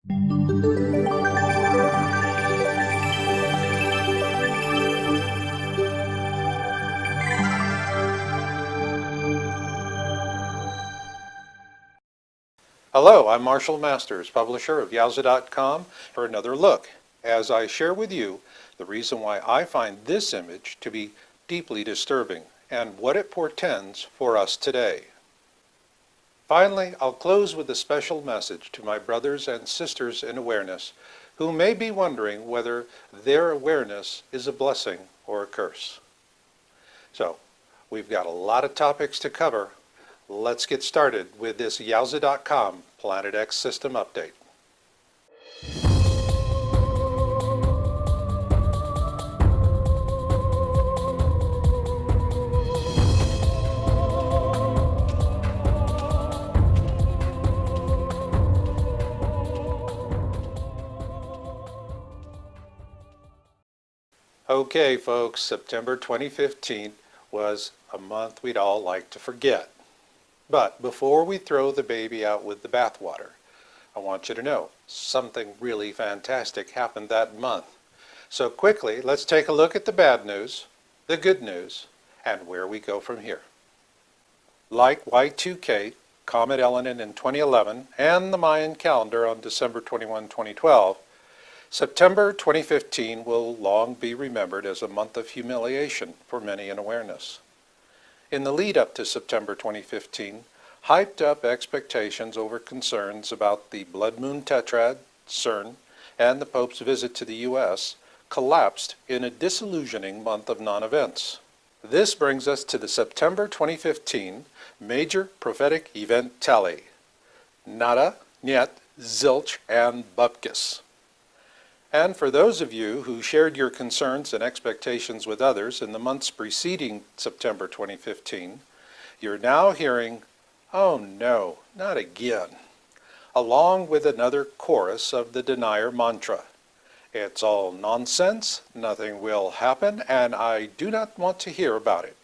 Hello, I'm Marshall Masters, publisher of Yowza.com, for another look, as I share with you the reason why I find this image to be deeply disturbing and what it portends for us today. Finally, I'll close with a special message to my brothers and sisters in awareness who may be wondering whether their awareness is a blessing or a curse. So, we've got a lot of topics to cover. Let's get started with this Yowza.com Planet X system update. Okay, folks, September 2015 was a month we'd all like to forget. But before we throw the baby out with the bathwater, I want you to know something really fantastic happened that month. So quickly, let's take a look at the bad news, the good news, and where we go from here. Like Y2K, Comet Elenin in 2011, and the Mayan calendar on December 21, 2012, September 2015 will long be remembered as a month of humiliation for many in awareness. In the lead up to September 2015, hyped up expectations over concerns about the blood moon tetrad, CERN, and the Pope's visit to the U.S. collapsed in a disillusioning month of non-events. This brings us to the September 2015 major prophetic event tally. Nada, niet, zilch, and bupkis. And for those of you who shared your concerns and expectations with others in the months preceding September 2015, you're now hearing, "Oh no, not again," along with another chorus of the denier mantra. It's all nonsense, nothing will happen, and I do not want to hear about it.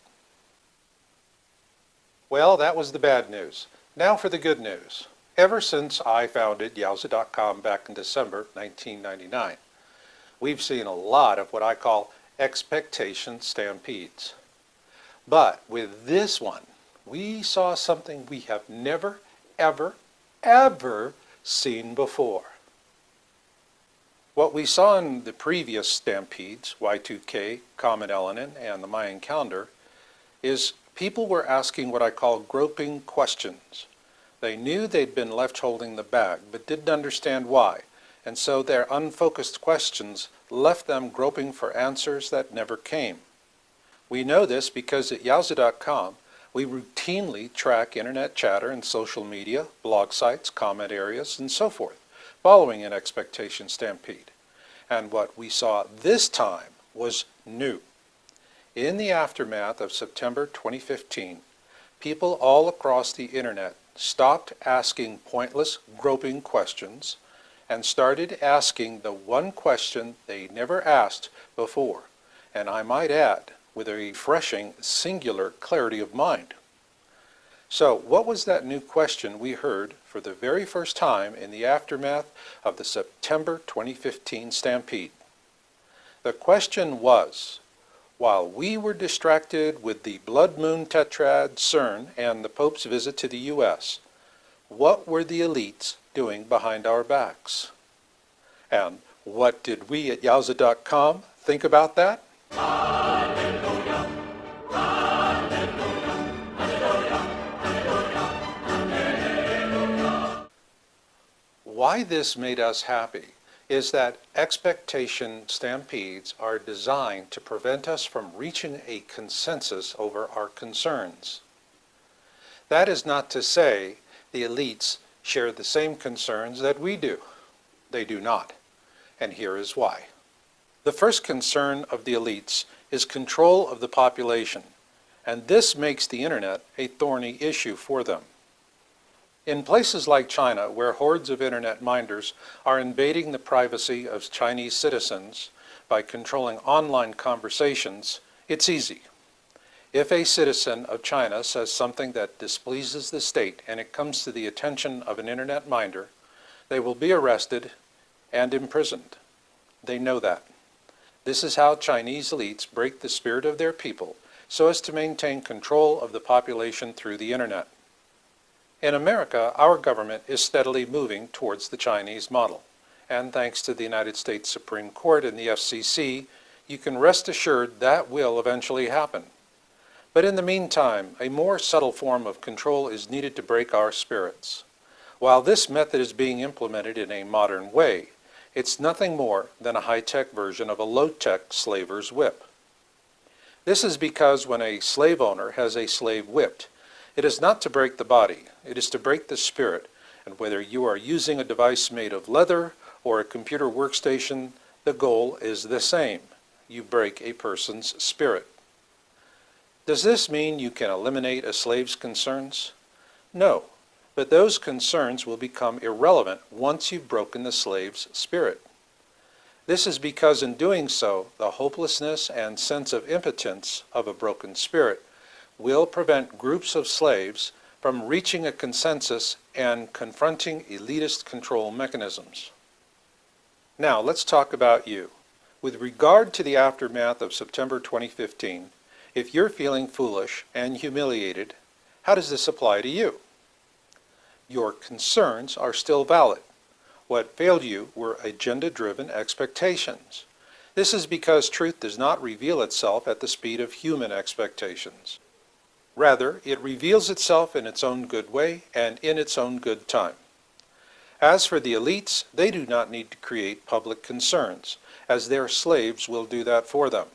Well, that was the bad news. Now for the good news. Ever since I founded Yowza.com back in December 1999, we've seen a lot of what I call expectation stampedes. But with this one, we saw something we have never, ever, ever seen before. What we saw in the previous stampedes, Y2K, Comet Elenin, and the Mayan calendar, is people were asking what I call groping questions. They knew they'd been left holding the bag, but didn't understand why, and so their unfocused questions left them groping for answers that never came. We know this because at Yowza.com, we routinely track internet chatter and social media, blog sites, comment areas, and so forth, following an expectation stampede. And what we saw this time was new. In the aftermath of September 2015, people all across the internet stopped asking pointless, groping questions and started asking the one question they never asked before, and I might add, with a refreshing, singular clarity of mind. So, what was that new question we heard for the very first time in the aftermath of the September 2015 stampede? The question was, while we were distracted with the blood moon tetrad, CERN, and the Pope's visit to the U.S., what were the elites doing behind our backs? And what did we at Yowza.com think about that? Hallelujah, hallelujah, hallelujah, hallelujah. Why this made us happy is that expectation stampedes are designed to prevent us from reaching a consensus over our concerns. That is not to say the elites share the same concerns that we do. They do not, and here is why. The first concern of the elites is control of the population, and this makes the internet a thorny issue for them. In places like China, where hordes of internet minders are invading the privacy of Chinese citizens by controlling online conversations, it's easy. If a citizen of China says something that displeases the state and it comes to the attention of an internet minder, They will be arrested and imprisoned. They know that. This is how Chinese elites break the spirit of their people so as to maintain control of the population through the internet. In America, our government is steadily moving towards the Chinese model, and thanks to the United States Supreme Court and the FCC, you can rest assured that will eventually happen. But in the meantime, a more subtle form of control is needed to break our spirits. While this method is being implemented in a modern way, it's nothing more than a high-tech version of a low-tech slaver's whip. This is because when a slave owner has a slave whipped, it is not to break the body, it is to break the spirit, and whether you are using a device made of leather or a computer workstation, the goal is the same. You break a person's spirit. Does this mean you can eliminate a slave's concerns? No, but those concerns will become irrelevant once you've broken the slave's spirit. This is because in doing so, the hopelessness and sense of impotence of a broken spirit will prevent groups of slaves from reaching a consensus and confronting elitist control mechanisms. Now let's talk about you. With regard to the aftermath of September 2015, if you're feeling foolish and humiliated, how does this apply to you? Your concerns are still valid. What failed you were agenda-driven expectations. This is because truth does not reveal itself at the speed of human expectations. Rather, it reveals itself in its own good way and in its own good time. As for the elites, they do not need to create public concerns, as their slaves will do that for them.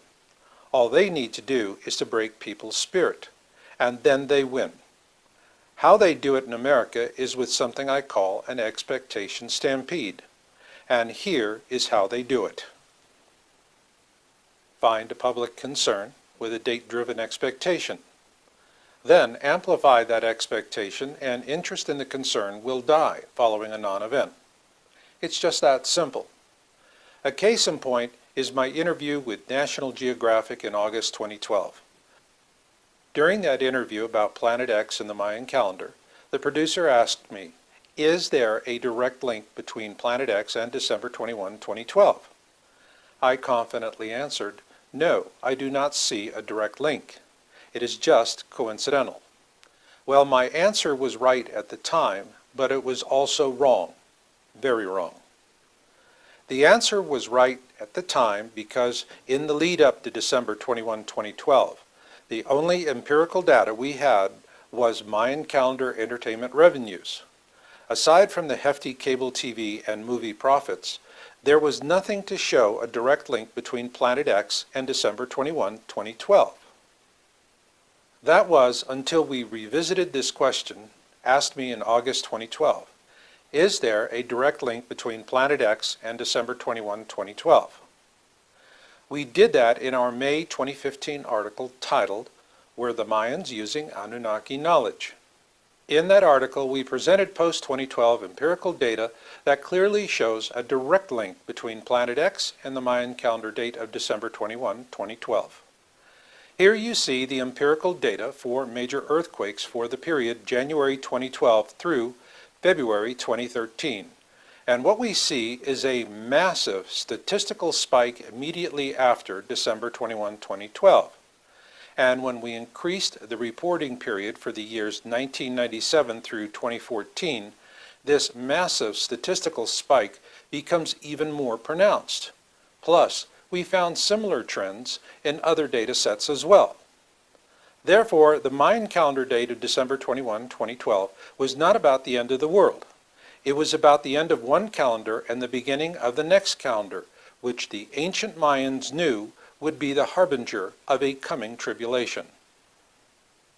All they need to do is to break people's spirit, and then they win. How they do it in America is with something I call an expectation stampede. And here is how they do it. Find a public concern with a date-driven expectation. Then amplify that expectation and interest in the concern will die following a non-event. It's just that simple. A case in point is my interview with National Geographic in August 2012. During that interview about Planet X and the Mayan calendar, the producer asked me, is there a direct link between Planet X and December 21, 2012? I confidently answered, no, I do not see a direct link. It is just coincidental. Well, my answer was right at the time, but it was also wrong, very wrong. The answer was right at the time because in the lead up to December 21, 2012, the only empirical data we had was Mayan calendar entertainment revenues. Aside from the hefty cable TV and movie profits, there was nothing to show a direct link between Planet X and December 21, 2012. That was until we revisited this question, asked me in August 2012. Is there a direct link between Planet X and December 21, 2012? We did that in our May 2015 article titled, Were the Mayans Using Anunnaki Knowledge? In that article, we presented post-2012 empirical data that clearly shows a direct link between Planet X and the Mayan calendar date of December 21, 2012. Here you see the empirical data for major earthquakes for the period January 2012 through February 2013. And what we see is a massive statistical spike immediately after December 21, 2012. And when we increased the reporting period for the years 1997 through 2014, this massive statistical spike becomes even more pronounced. Plus, we found similar trends in other data sets as well. Therefore, the Mayan calendar date of December 21, 2012 was not about the end of the world. It was about the end of one calendar and the beginning of the next calendar, which the ancient Mayans knew would be the harbinger of a coming tribulation.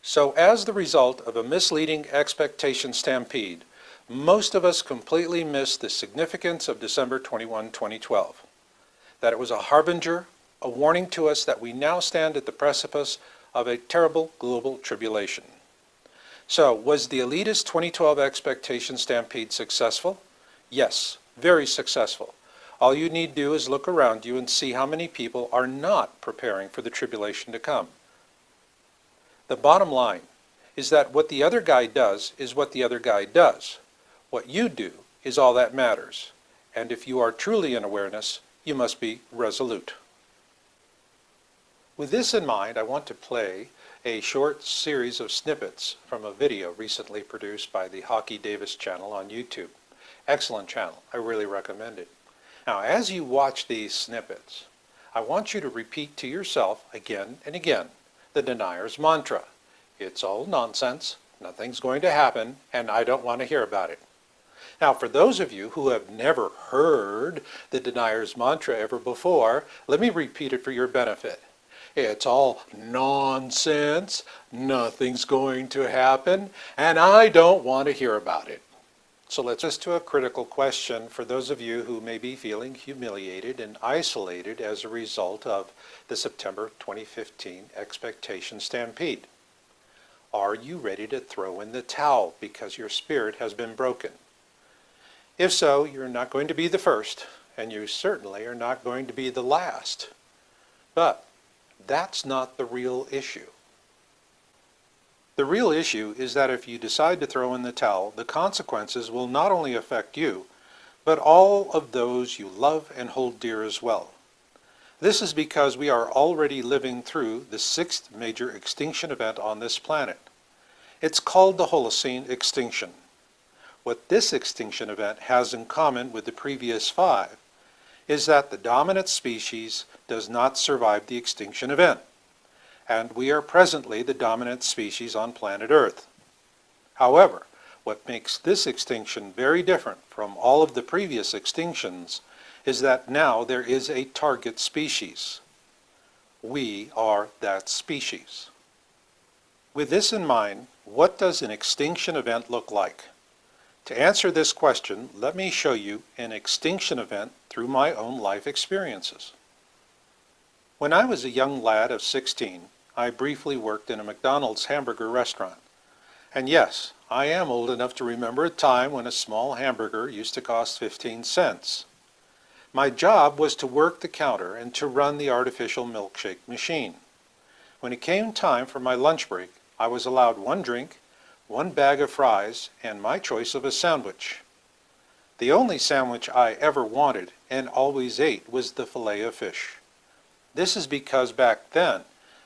So as the result of a misleading expectation stampede, most of us completely missed the significance of December 21, 2012. That it was a harbinger, a warning to us that we now stand at the precipice of a terrible global tribulation. So, was the elitist 2012 expectation stampede successful? Yes, very successful. All you need to do is look around you and see how many people are not preparing for the tribulation to come. The bottom line is that what the other guy does is what the other guy does. What you do is all that matters. And if you are truly in awareness, you must be resolute. With this in mind, I want to play a short series of snippets from a video recently produced by the Hockey Davis channel on YouTube. Excellent channel. I really recommend it. Now, as you watch these snippets, I want you to repeat to yourself again and again the denier's mantra. It's all nonsense, nothing's going to happen, and I don't want to hear about it. Now, for those of you who have never heard the denier's mantra ever before, let me repeat it for your benefit. It's all nonsense, nothing's going to happen, and I don't want to hear about it. So let's just to a critical question for those of you who may be feeling humiliated and isolated as a result of the September 2015 expectation stampede. Are you ready to throw in the towel because your spirit has been broken? If so, you're not going to be the first, and you certainly are not going to be the last. But that's not the real issue. The real issue is that if you decide to throw in the towel, the consequences will not only affect you, but all of those you love and hold dear as well. This is because we are already living through the 6th major extinction event on this planet. It's called the Holocene extinction. What this extinction event has in common with the previous 5 is that the dominant species does not survive the extinction event, and we are presently the dominant species on planet Earth. However, what makes this extinction very different from all of the previous extinctions is that now there is a target species. We are that species. With this in mind, what does an extinction event look like? To answer this question, let me show you an extinction event through my own life experiences. When I was a young lad of 16, I briefly worked in a McDonald's hamburger restaurant. And yes, I am old enough to remember a time when a small hamburger used to cost 15 cents. My job was to work the counter and to run the artificial milkshake machine. When it came time for my lunch break, I was allowed 1 drink, 1 bag of fries, and my choice of a sandwich. The only sandwich I ever wanted and always ate was the fillet of fish. This is because back then,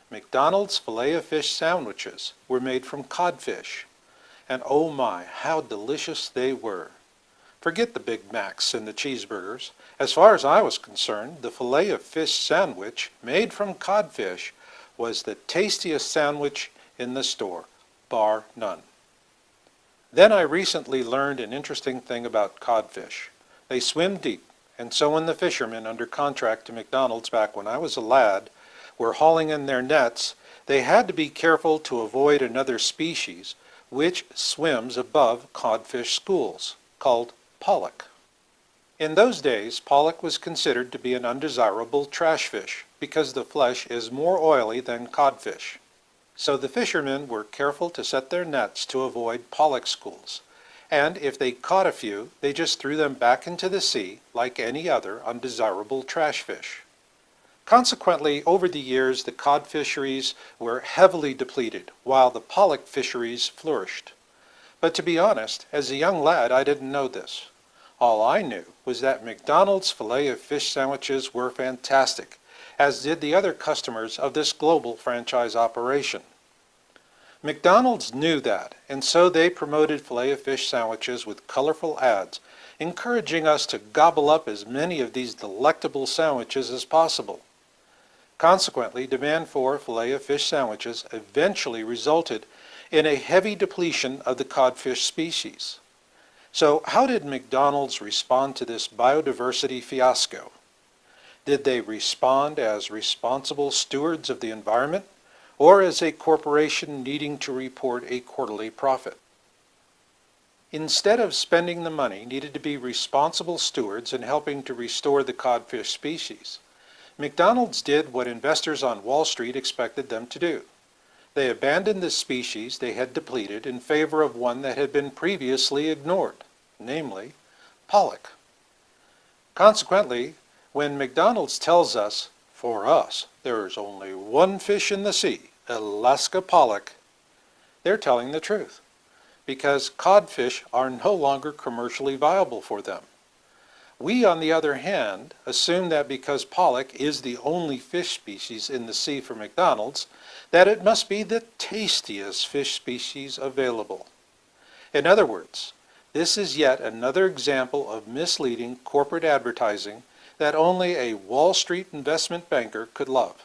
McDonald's fillet of fish sandwiches were made from codfish. And oh my, how delicious they were. Forget the Big Macs and the cheeseburgers. As far as I was concerned, the fillet of fish sandwich made from codfish was the tastiest sandwich in the store, bar none. Then I recently learned an interesting thing about codfish. They swim deep, and so when the fishermen under contract to McDonald's back when I was a lad were hauling in their nets, they had to be careful to avoid another species which swims above codfish schools, called pollock. In those days, pollock was considered to be an undesirable trash fish because the flesh is more oily than codfish. So the fishermen were careful to set their nets to avoid pollock schools, and if they caught a few, they just threw them back into the sea like any other undesirable trash fish. Consequently, over the years, the cod fisheries were heavily depleted, while the pollock fisheries flourished. But to be honest, as a young lad, I didn't know this. All I knew was that McDonald's fillet of fish sandwiches were fantastic, as did the other customers of this global franchise operation. McDonald's knew that, and so they promoted fillet of fish sandwiches with colorful ads, encouraging us to gobble up as many of these delectable sandwiches as possible. Consequently, demand for fillet of fish sandwiches eventually resulted in a heavy depletion of the codfish species. So how did McDonald's respond to this biodiversity fiasco? Did they respond as responsible stewards of the environment, or as a corporation needing to report a quarterly profit? Instead of spending the money needed to be responsible stewards in helping to restore the codfish species, McDonald's did what investors on Wall Street expected them to do. They abandoned the species they had depleted in favor of one that had been previously ignored, namely pollock. Consequently, when McDonald's tells us, for us, there is only one fish in the sea, Alaska pollock, they're telling the truth. because codfish are no longer commercially viable for them. We, on the other hand, assume that because pollock is the only fish species in the sea for McDonald's, that it must be the tastiest fish species available. In other words, this is yet another example of misleading corporate advertising that only a Wall Street investment banker could love.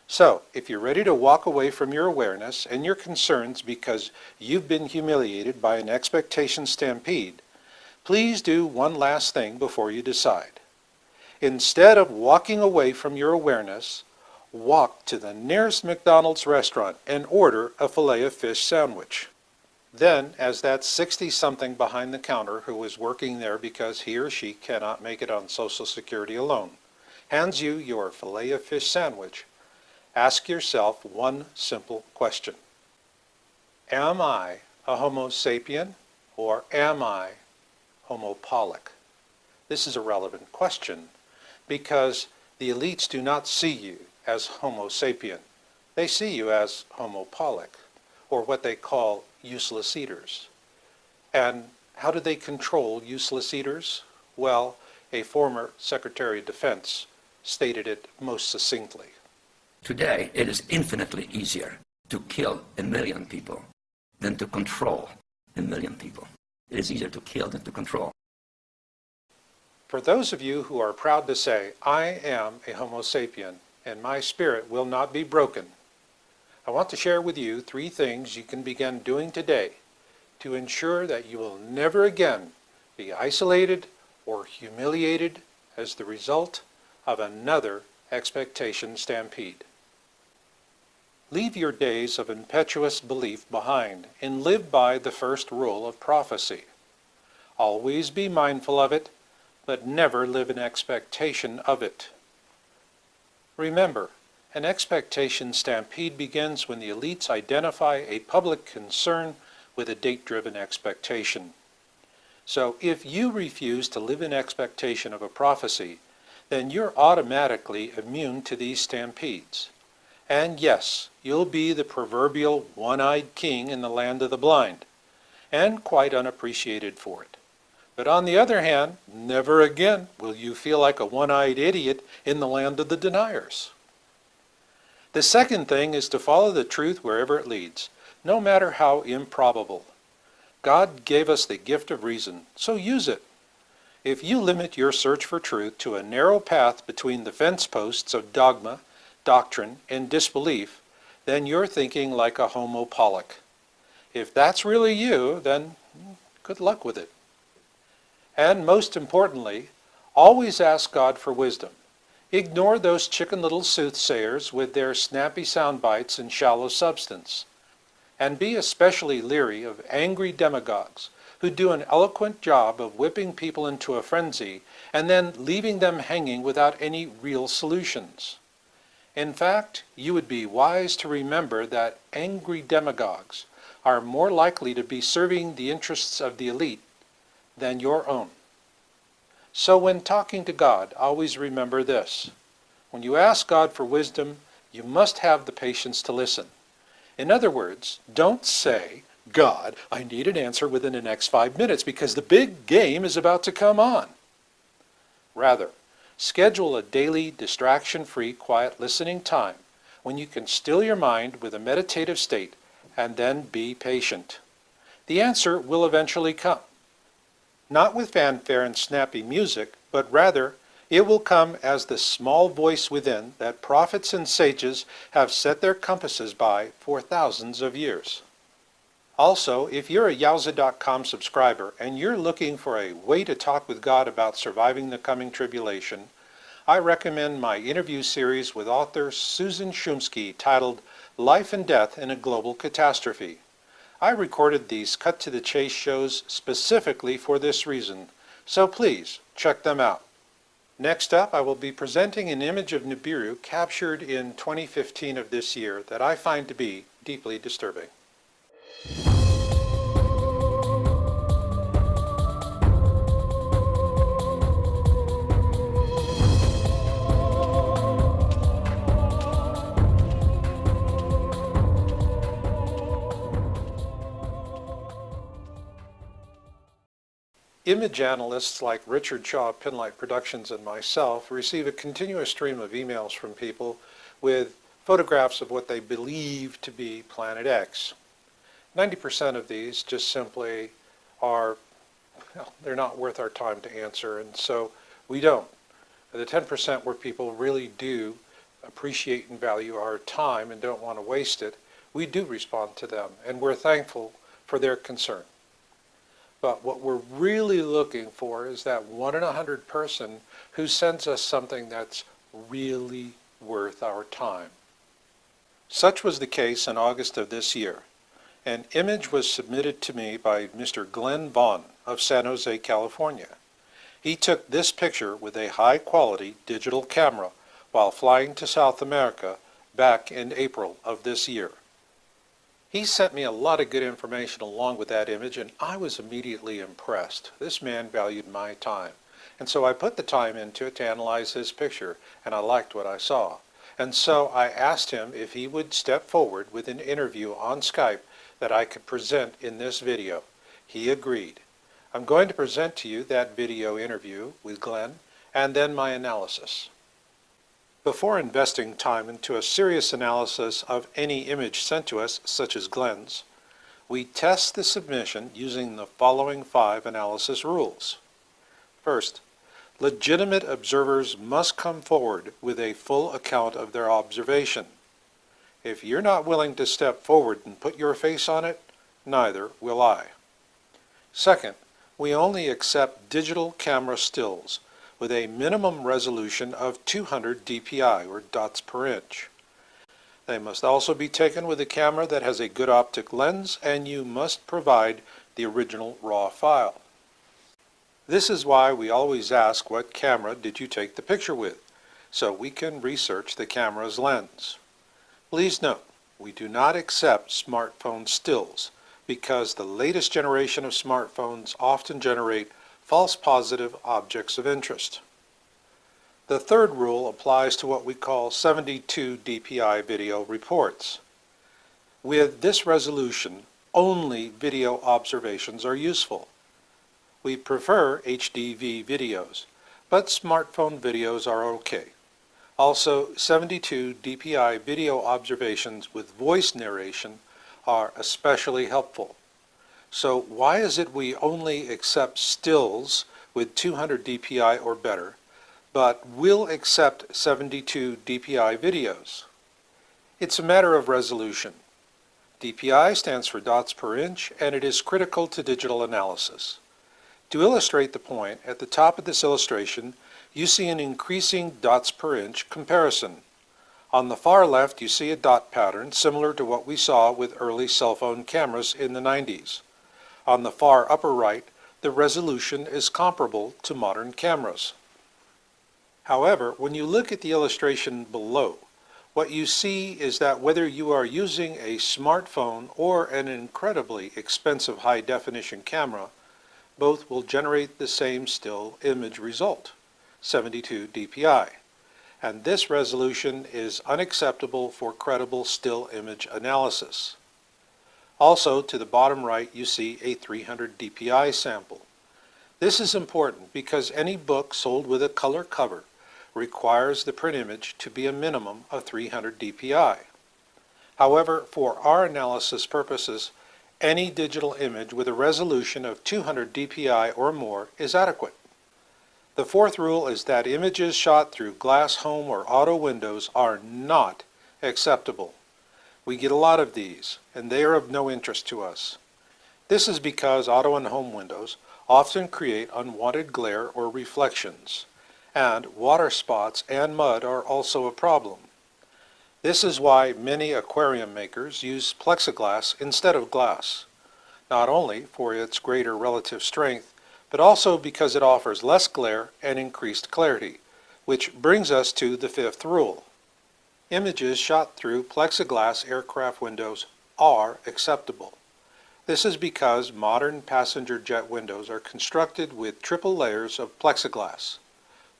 So, if you're ready to walk away from your awareness and your concerns because you've been humiliated by an expectation stampede, please do one last thing before you decide. Instead of walking away from your awareness, walk to the nearest McDonald's restaurant and order a filet-o-fish sandwich. Then, as that 60-something behind the counter who is working there because he or she cannot make it on Social Security alone hands you your filet-o-fish sandwich, ask yourself one simple question. Am I a Homo sapien or am I Homo pollock? This is a relevant question because the elites do not see you as Homo sapien. They see you as Homo pollock, or what they call useless eaters. And how do they control useless eaters? Well, a former Secretary of Defense stated it most succinctly. Today, it is infinitely easier to kill 1 million people than to control 1 million people. It is easier to kill than to control. For those of you who are proud to say, I am a Homo sapien and my spirit will not be broken, I want to share with you 3 things you can begin doing today to ensure that you will never again be isolated or humiliated as the result of another expectation stampede. Leave your days of impetuous belief behind and live by the first rule of prophecy. Always be mindful of it, but never live in expectation of it. Remember, an expectation stampede begins when the elites identify a public concern with a date-driven expectation. So if you refuse to live in expectation of a prophecy, then you're automatically immune to these stampedes. And yes, you'll be the proverbial one-eyed king in the land of the blind, and quite unappreciated for it. But on the other hand, never again will you feel like a one-eyed idiot in the land of the deniers. The second thing is to follow the truth wherever it leads, no matter how improbable. God gave us the gift of reason, so use it. If you limit your search for truth to a narrow path between the fence posts of dogma, doctrine, and disbelief, then you're thinking like a Homo pollock. If that's really you, then good luck with it. And most importantly, always ask God for wisdom. Ignore those chicken little soothsayers with their snappy sound bites and shallow substance. And be especially leery of angry demagogues who do an eloquent job of whipping people into a frenzy and then leaving them hanging without any real solutions. In fact, you would be wise to remember that angry demagogues are more likely to be serving the interests of the elite than your own. So when talking to God, always remember this. When you ask God for wisdom, you must have the patience to listen. In other words, don't say, God, I need an answer within the next 5 minutes because the big game is about to come on. Rather, schedule a daily distraction-free quiet listening time when you can still your mind with a meditative state and then be patient. The answer will eventually come. Not with fanfare and snappy music, but rather it will come as the small voice within that prophets and sages have set their compasses by for thousands of years. Also, if you're a Yowza.com subscriber and you're looking for a way to talk with God about surviving the coming tribulation, I recommend my interview series with author Susan Shumsky titled Life and Death in a Global Catastrophe. I recorded these cut-to-the-chase shows specifically for this reason, so please check them out. Next up, I will be presenting an image of Nibiru captured in 2015 of this year that I find to be deeply disturbing. Image analysts like Richard Shaw of Pinlight Productions and myself receive a continuous stream of emails from people with photographs of what they believe to be Planet X. 90% of these just simply are, well, they're not worth our time to answer, and so we don't. The 10% where people really do appreciate and value our time and don't want to waste it, we do respond to them, and we're thankful for their concern. But what we're really looking for is that 1 in 100 person who sends us something that's really worth our time. Such was the case in August of this year. An image was submitted to me by Mr. Glenn Vaughn of San Jose, California. He took this picture with a high-quality digital camera while flying to South America back in April of this year. He sent me a lot of good information along with that image, and I was immediately impressed. This man valued my time. And so I put the time into it to analyze his picture, and I liked what I saw. And so I asked him if he would step forward with an interview on Skype that I could present in this video. He agreed. I'm going to present to you that video interview with Glenn, and then my analysis. Before investing time into a serious analysis of any image sent to us, such as Glenn's, we test the submission using the following 5 analysis rules. First, legitimate observers must come forward with a full account of their observation. If you're not willing to step forward and put your face on it, neither will I. Second, we only accept digital camera stills with a minimum resolution of 200 dpi, or dots per inch. They must also be taken with a camera that has a good optic lens, and you must provide the original raw file. This is why we always ask, what camera did you take the picture with, so we can research the camera's lens. Please note, we do not accept smartphone stills, because the latest generation of smartphones often generate false positive objects of interest. The third rule applies to what we call 72 dpi video reports. With this resolution, only video observations are useful. We prefer HDV videos, but smartphone videos are okay. Also, 72 dpi video observations with voice narration are especially helpful. So why is it we only accept stills with 200 dpi or better, but will accept 72 dpi videos? It's a matter of resolution. DPI stands for dots per inch, and it is critical to digital analysis. To illustrate the point, at the top of this illustration, you see an increasing dots per inch comparison. On the far left, you see a dot pattern similar to what we saw with early cell phone cameras in the 90s. On the far upper right, the resolution is comparable to modern cameras. However, when you look at the illustration below, what you see is that whether you are using a smartphone or an incredibly expensive high-definition camera, both will generate the same still image result, 72 dpi. And this resolution is unacceptable for credible still image analysis. Also, to the bottom right, you see a 300 dpi sample. This is important because any book sold with a color cover requires the print image to be a minimum of 300 dpi. However, for our analysis purposes, any digital image with a resolution of 200 dpi or more is adequate. The fourth rule is that images shot through glass home or auto windows are not acceptable. We get a lot of these, and they are of no interest to us. This is because auto and home windows often create unwanted glare or reflections, and water spots and mud are also a problem. This is why many aquarium makers use plexiglass instead of glass, not only for its greater relative strength, but also because it offers less glare and increased clarity, which brings us to the fifth rule. Images shot through plexiglass aircraft windows are acceptable. This is because modern passenger jet windows are constructed with triple layers of plexiglass.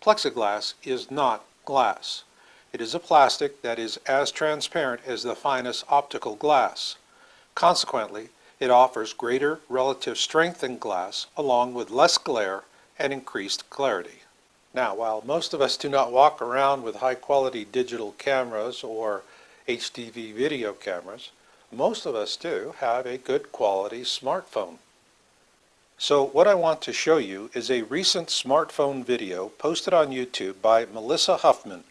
Plexiglass is not glass. It is a plastic that is as transparent as the finest optical glass. Consequently, It offers greater relative strength in glass along with less glare and increased clarity. Now, while most of us do not walk around with high-quality digital cameras or HDV video cameras, most of us do have a good quality smartphone. So what I want to show you is a recent smartphone video posted on YouTube by Melissa Huffman.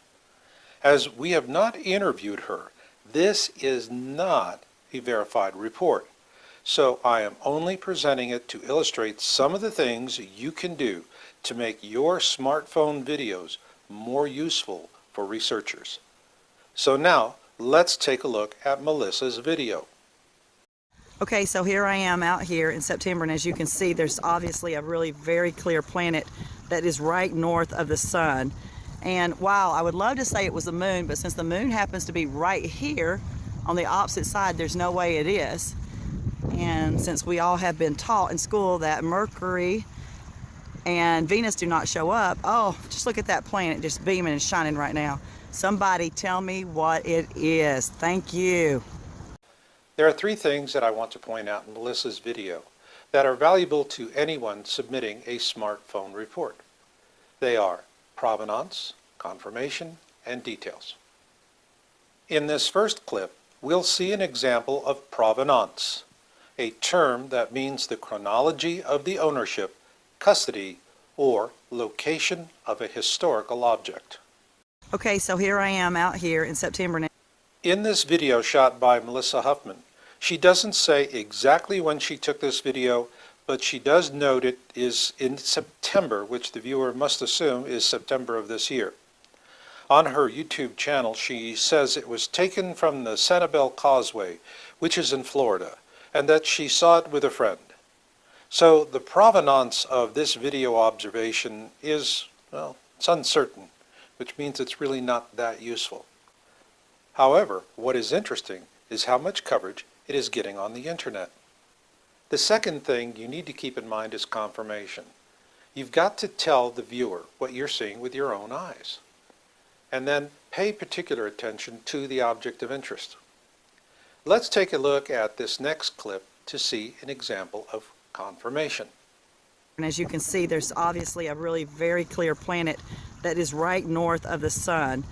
As we have not interviewed her, this is not a verified report. So I am only presenting it to illustrate some of the things you can do to make your smartphone videos more useful for researchers. So now let's take a look at Melissa's video. Okay, so here I am out here in September, and as you can see, there's obviously a really very clear planet that is right north of the sun. And wow, I would love to say it was the moon, but since the moon happens to be right here on the opposite side, there's no way it is. And since we all have been taught in school that Mercury and Venus do not show up, oh, just look at that planet just beaming and shining right now. Somebody tell me what it is. Thank you. There are three things that I want to point out in Melissa's video that are valuable to anyone submitting a smartphone report. They are provenance, confirmation, and details. In this first clip, we'll see an example of provenance, a term that means the chronology of the ownership, custody, or location of a historical object. Okay, so here I am out here in September now. In this video shot by Melissa Huffman, she doesn't say exactly when she took this video, but she does note it is in September, which the viewer must assume is September of this year. On her YouTube channel, she says it was taken from the Sanibel Causeway, which is in Florida, and that she saw it with a friend. So the provenance of this video observation is, well, it's uncertain, which means it's really not that useful. However, what is interesting is how much coverage it is getting on the internet. The second thing you need to keep in mind is confirmation. You've got to tell the viewer what you're seeing with your own eyes. And then pay particular attention to the object of interest. Let's take a look at this next clip to see an example of confirmation. And as you can see, there's obviously a really very clear planet that is right north of the sun.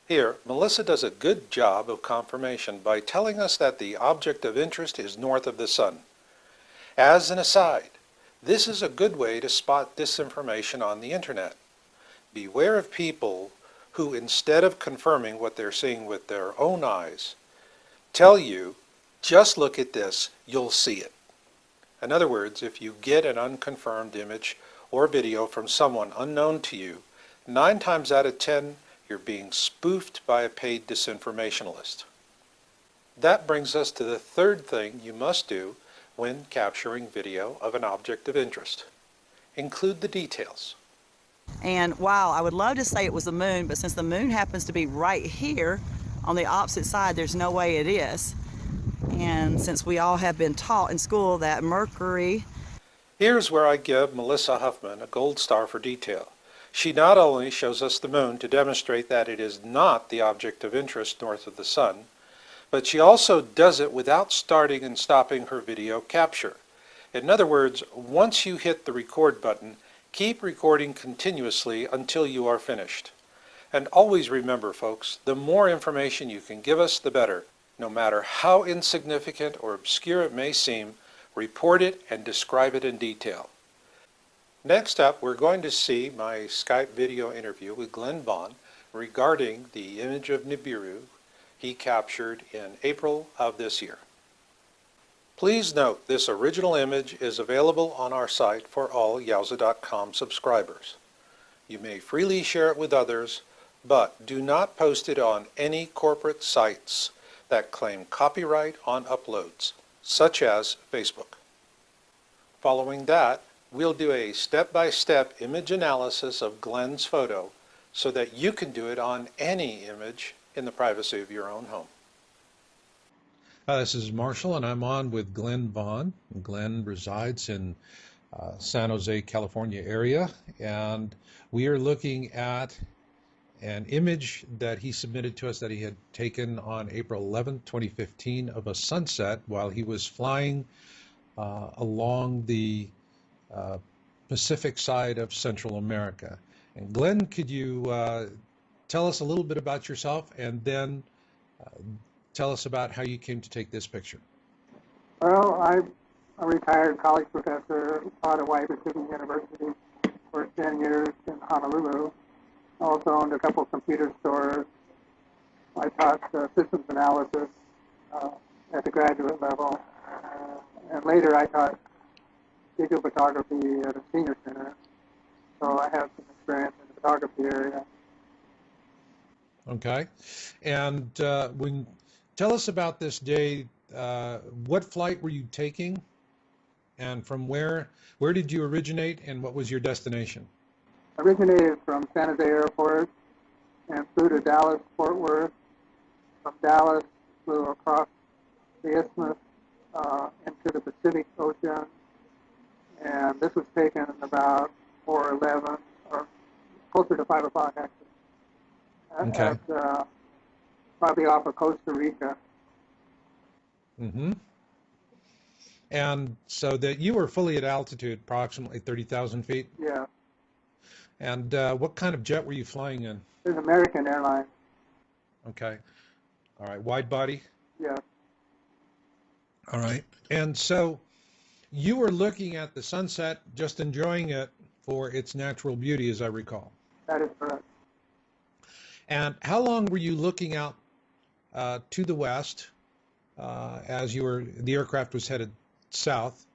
Here, Melissa does a good job of confirmation by telling us that the object of interest is north of the sun. As an aside, this is a good way to spot disinformation on the internet. Beware of people who, instead of confirming what they're seeing with their own eyes, tell you, just look at this, you'll see it. In other words, if you get an unconfirmed image or video from someone unknown to you, 9 times out of 10, you're being spoofed by a paid disinformationalist. That brings us to the third thing you must do when capturing video of an object of interest. Include the details. And wow, I would love to say it was the moon, but since the moon happens to be right here on the opposite side, there's no way it is. And since we all have been taught in school that Mercury... Here's where I give Melissa Huffman a gold star for detail. She not only shows us the moon to demonstrate that it is not the object of interest north of the sun, but she also does it without starting and stopping her video capture. In other words, once you hit the record button, keep recording continuously until you are finished. And always remember, folks, the more information you can give us, the better. No matter how insignificant or obscure it may seem, report it and describe it in detail. Next up, we're going to see my Skype video interview with Glenn Vaughn regarding the image of Nibiru he captured in April of this year. Please note this original image is available on our site for all Yowza.com subscribers. You may freely share it with others, but do not post it on any corporate sites that claim copyright on uploads, such as Facebook. Following that, we'll do a step-by-step image analysis of Glenn's photo so that you can do it on any image in the privacy of your own home. This is Marshall, and I'm on with Glenn Vaughn. Glenn resides in San Jose, California area, and we are looking at an image that he submitted to us that he had taken on April 11th, 2015 of a sunset while he was flying along the Pacific side of Central America. And Glenn, could you tell us a little bit about yourself and then tell us about how you came to take this picture? Well, I'm a retired college professor taught at Hawaii Pacific University for 10 years in Honolulu. I also owned a couple computer stores. I taught systems analysis at the graduate level. And later I taught digital photography at a senior center. So I have some experience in the photography area. Okay. And tell us about this day. What flight were you taking? And from where did you originate and what was your destination? Originated from San Jose Airport and flew to Dallas, Fort Worth. From Dallas, flew across the isthmus into the Pacific Ocean. And this was taken about 4:11 or closer to 5 o'clock actually. Okay. At, probably off of Costa Rica. Mm-hmm. And so that you were fully at altitude, approximately 30,000 feet? Yeah. And what kind of jet were you flying in? It's American Airlines. Okay. All right. Wide body? Yeah. All right. And so you were looking at the sunset, just enjoying it for its natural beauty, as I recall. That is correct. And how long were you looking out to the west as the aircraft was headed south,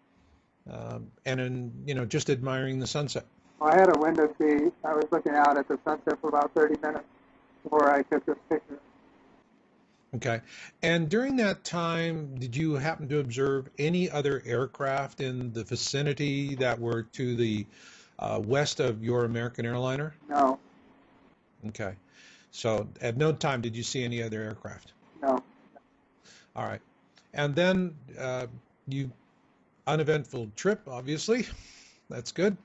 and just admiring the sunset? Well, I had a window seat. I was looking out at the sunset for about 30 minutes before I took this picture. Okay. And during that time, did you happen to observe any other aircraft in the vicinity that were to the west of your American airliner? No. Okay. So at no time did you see any other aircraft? No. All right. And then uneventful trip, obviously. That's good.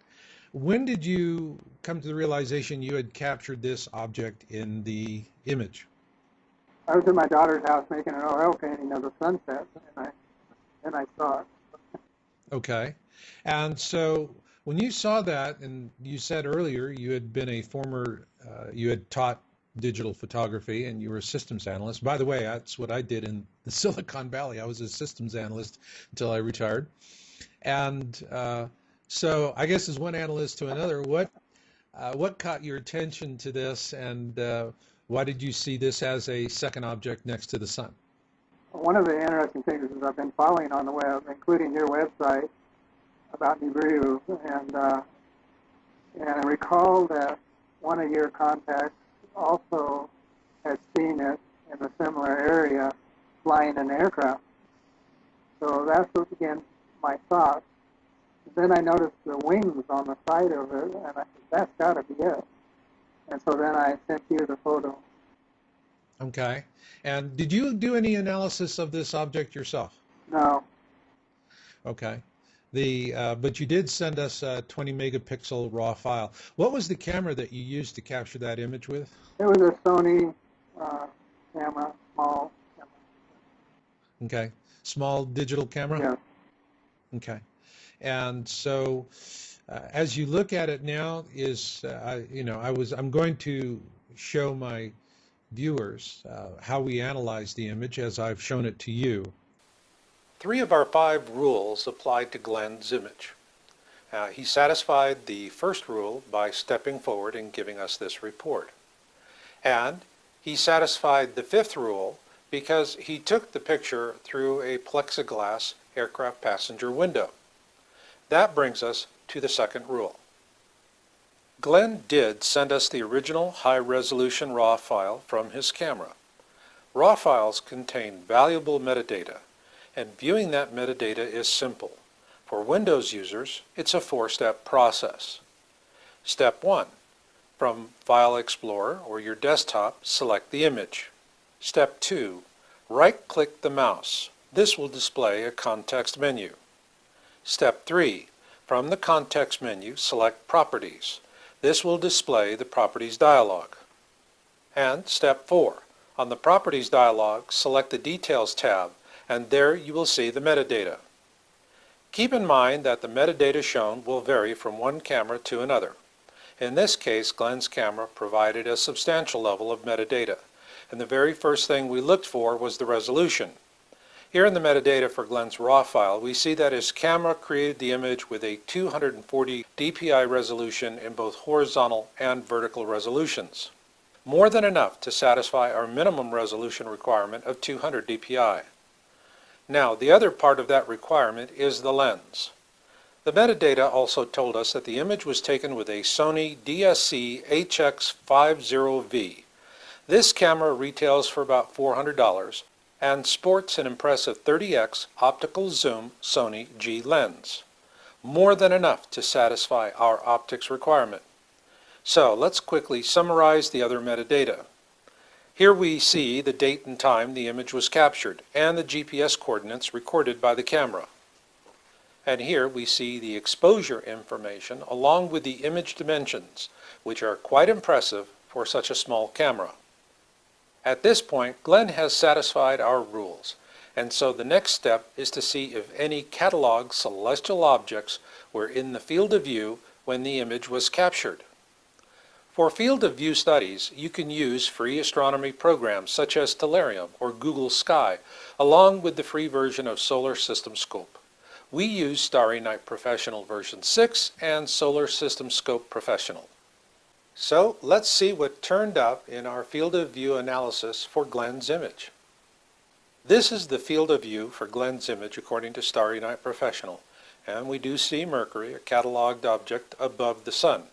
When did you come to the realization you had captured this object in the image? I was at my daughter's house making an oil painting of the sunset, and I saw it. Okay. And so when you saw that, and you said earlier you had been you had taught digital photography and you were a systems analyst. By the way, that's what I did in the Silicon Valley. I was a systems analyst until I retired. And so I guess as one analyst to another, what caught your attention to this, and why did you see this as a second object next to the sun? One of the interesting things is I've been following on the web, including your website, about Nibiru, and I recall that one of your contacts also had seen it in a similar area flying an aircraft. So that's what began my thoughts. Then I noticed the wings on the side of it, and I said, that's got to be it. And so then I sent you the photo. Okay. And did you do any analysis of this object yourself? No. Okay. But you did send us a 20 megapixel raw file. What was the camera that you used to capture that image with? It was a Sony camera, small camera. Okay. Small digital camera? Yeah. Okay. And so as you look at it now, I'm going to show my viewers how we analyze the image as I've shown it to you. 3 of our 5 rules applied to Glenn's image. He satisfied the first rule by stepping forward and giving us this report. And he satisfied the 5th rule because he took the picture through a plexiglass aircraft passenger window. That brings us to the 2nd rule. Glenn did send us the original high-resolution RAW file from his camera. RAW files contain valuable metadata, and viewing that metadata is simple. For Windows users, it's a 4-step process. Step 1. From File Explorer or your desktop, select the image. Step 2. Right-click the mouse. This will display a context menu. Step 3. From the context menu, select Properties. This will display the Properties dialog. And step 4. On the Properties dialog, select the Details tab, and there you will see the metadata. Keep in mind that the metadata shown will vary from one camera to another. In this case, Glenn's camera provided a substantial level of metadata, and the very first thing we looked for was the resolution. Here in the metadata for Glenn's RAW file, we see that his camera created the image with a 240 dpi resolution in both horizontal and vertical resolutions. More than enough to satisfy our minimum resolution requirement of 200 dpi. Now, the other part of that requirement is the lens. The metadata also told us that the image was taken with a Sony DSC HX50V. This camera retails for about $400 and sports an impressive 30x optical zoom Sony G lens. More than enough to satisfy our optics requirement. So let's quickly summarize the other metadata. Here we see the date and time the image was captured and the GPS coordinates recorded by the camera. And here we see the exposure information along with the image dimensions, which are quite impressive for such a small camera. At this point, Glenn has satisfied our rules, and so the next step is to see if any cataloged celestial objects were in the field of view when the image was captured. For field of view studies, you can use free astronomy programs such as Stellarium or Google Sky, along with the free version of Solar System Scope. We use Starry Night Professional version 6 and Solar System Scope Professional. So let's see what turned up in our field of view analysis for Glenn's image. This is the field of view for Glenn's image according to Starry Night Professional, and we do see Mercury, a cataloged object, above the Sun.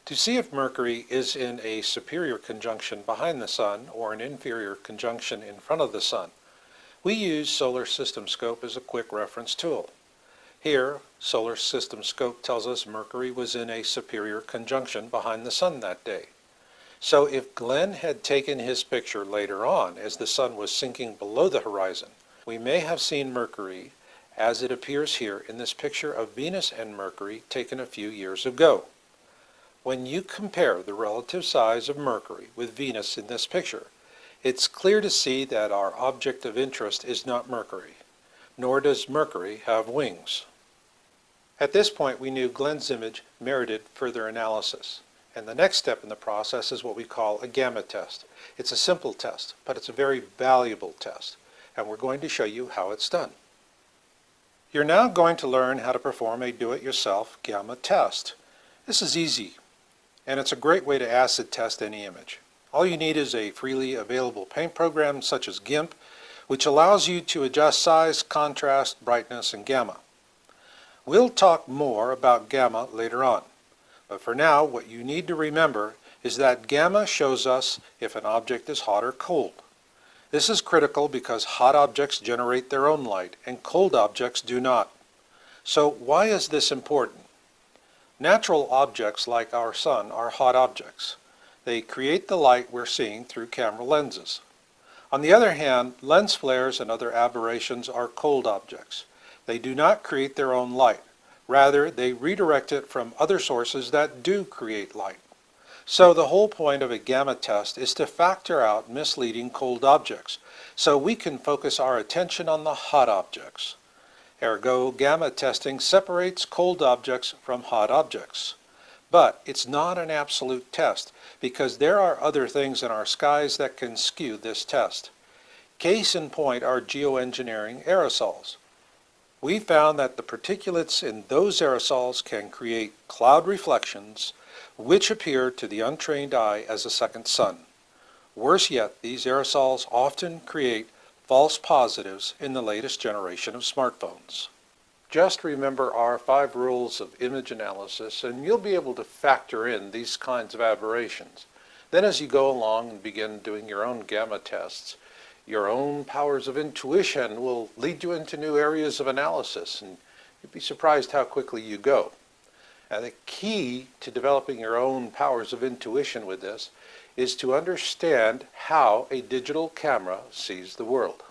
To see if Mercury is in a superior conjunction behind the Sun or an inferior conjunction in front of the Sun, we use Solar System Scope as a quick reference tool. Here, Solar System Scope tells us Mercury was in a superior conjunction behind the Sun that day. So if Glenn had taken his picture later on as the Sun was sinking below the horizon, we may have seen Mercury as it appears here in this picture of Venus and Mercury taken a few years ago. When you compare the relative size of Mercury with Venus in this picture, it's clear to see that our object of interest is not Mercury, nor does Mercury have wings. At this point, we knew Glenn's image merited further analysis, and the next step in the process is what we call a gamma test. It's a simple test, but it's a very valuable test, and we're going to show you how it's done. You're now going to learn how to perform a do-it-yourself gamma test. This is easy, and it's a great way to acid test any image. All you need is a freely available paint program such as GIMP, which allows you to adjust size, contrast, brightness, and gamma. We'll talk more about gamma later on, but for now what you need to remember is that gamma shows us if an object is hot or cold. This is critical because hot objects generate their own light and cold objects do not. So why is this important? Natural objects like our Sun are hot objects. They create the light we're seeing through camera lenses. On the other hand, lens flares and other aberrations are cold objects. They do not create their own light. Rather, they redirect it from other sources that do create light. So the whole point of a gamma test is to factor out misleading cold objects, so we can focus our attention on the hot objects. Ergo, gamma testing separates cold objects from hot objects. But it's not an absolute test, because there are other things in our skies that can skew this test. Case in point are geoengineering aerosols. We found that the particulates in those aerosols can create cloud reflections, which appear to the untrained eye as a second sun. Worse yet, these aerosols often create false positives in the latest generation of smartphones. Just remember our 5 rules of image analysis and you'll be able to factor in these kinds of aberrations. Then as you go along and begin doing your own gamma tests, your own powers of intuition will lead you into new areas of analysis, and you'd be surprised how quickly you go. And the key to developing your own powers of intuition with this is to understand how a digital camera sees the world.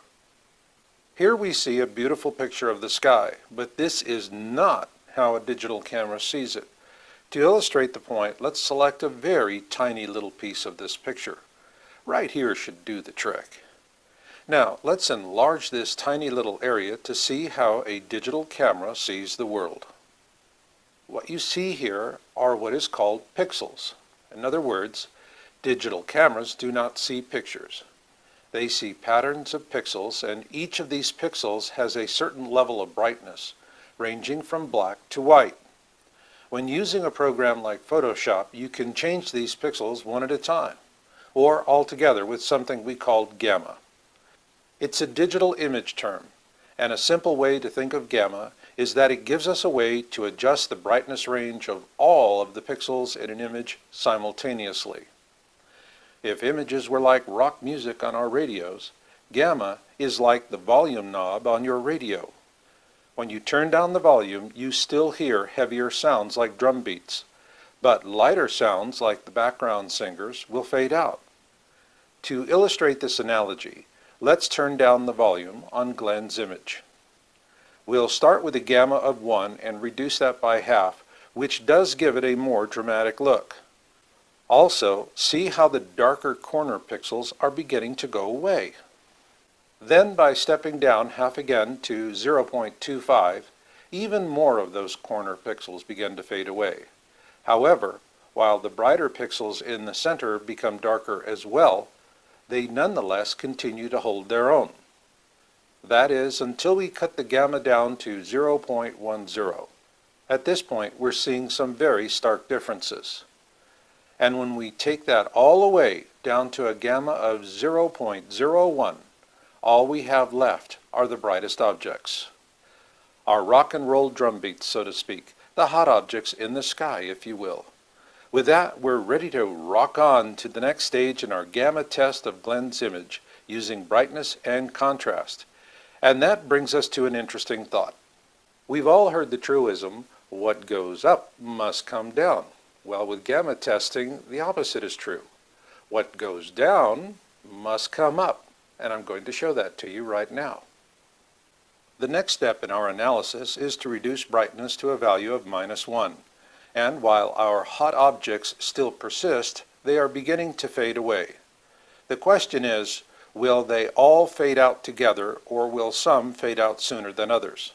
Here we see a beautiful picture of the sky, but this is not how a digital camera sees it. To illustrate the point, let's select a very tiny little piece of this picture. right here should do the trick. Now, let's enlarge this tiny little area to see how a digital camera sees the world. What you see here are what is called pixels. In other words, digital cameras do not see pictures. They see patterns of pixels, and each of these pixels has a certain level of brightness, ranging from black to white. When using a program like Photoshop, you can change these pixels one at a time, or altogether with something we call gamma. It's a digital image term, and a simple way to think of gamma is that it gives us a way to adjust the brightness range of all of the pixels in an image simultaneously. If images were like rock music on our radios, gamma is like the volume knob on your radio. When you turn down the volume, you still hear heavier sounds like drum beats, but lighter sounds like the background singers will fade out. To illustrate this analogy, let's turn down the volume on Glenn's image. We'll start with a gamma of 1 and reduce that by half, which does give it a more dramatic look. Also, see how the darker corner pixels are beginning to go away. Then, by stepping down half again to 0.25, even more of those corner pixels begin to fade away. However, while the brighter pixels in the center become darker as well, they nonetheless continue to hold their own. That is, until we cut the gamma down to 0.10. At this point, we're seeing some very stark differences. And when we take that all away down to a gamma of 0.01, all we have left are the brightest objects. Our rock and roll drum beats, so to speak, the hot objects in the sky, if you will. With that, we're ready to rock on to the next stage in our gamma test of Glenn's image using brightness and contrast. And that brings us to an interesting thought. We've all heard the truism, what goes up must come down. Well, with gamma testing, the opposite is true. What goes down must come up, and I'm going to show that to you right now. The next step in our analysis is to reduce brightness to a value of -1. And while our hot objects still persist, they are beginning to fade away. The question is, will they all fade out together, or will some fade out sooner than others?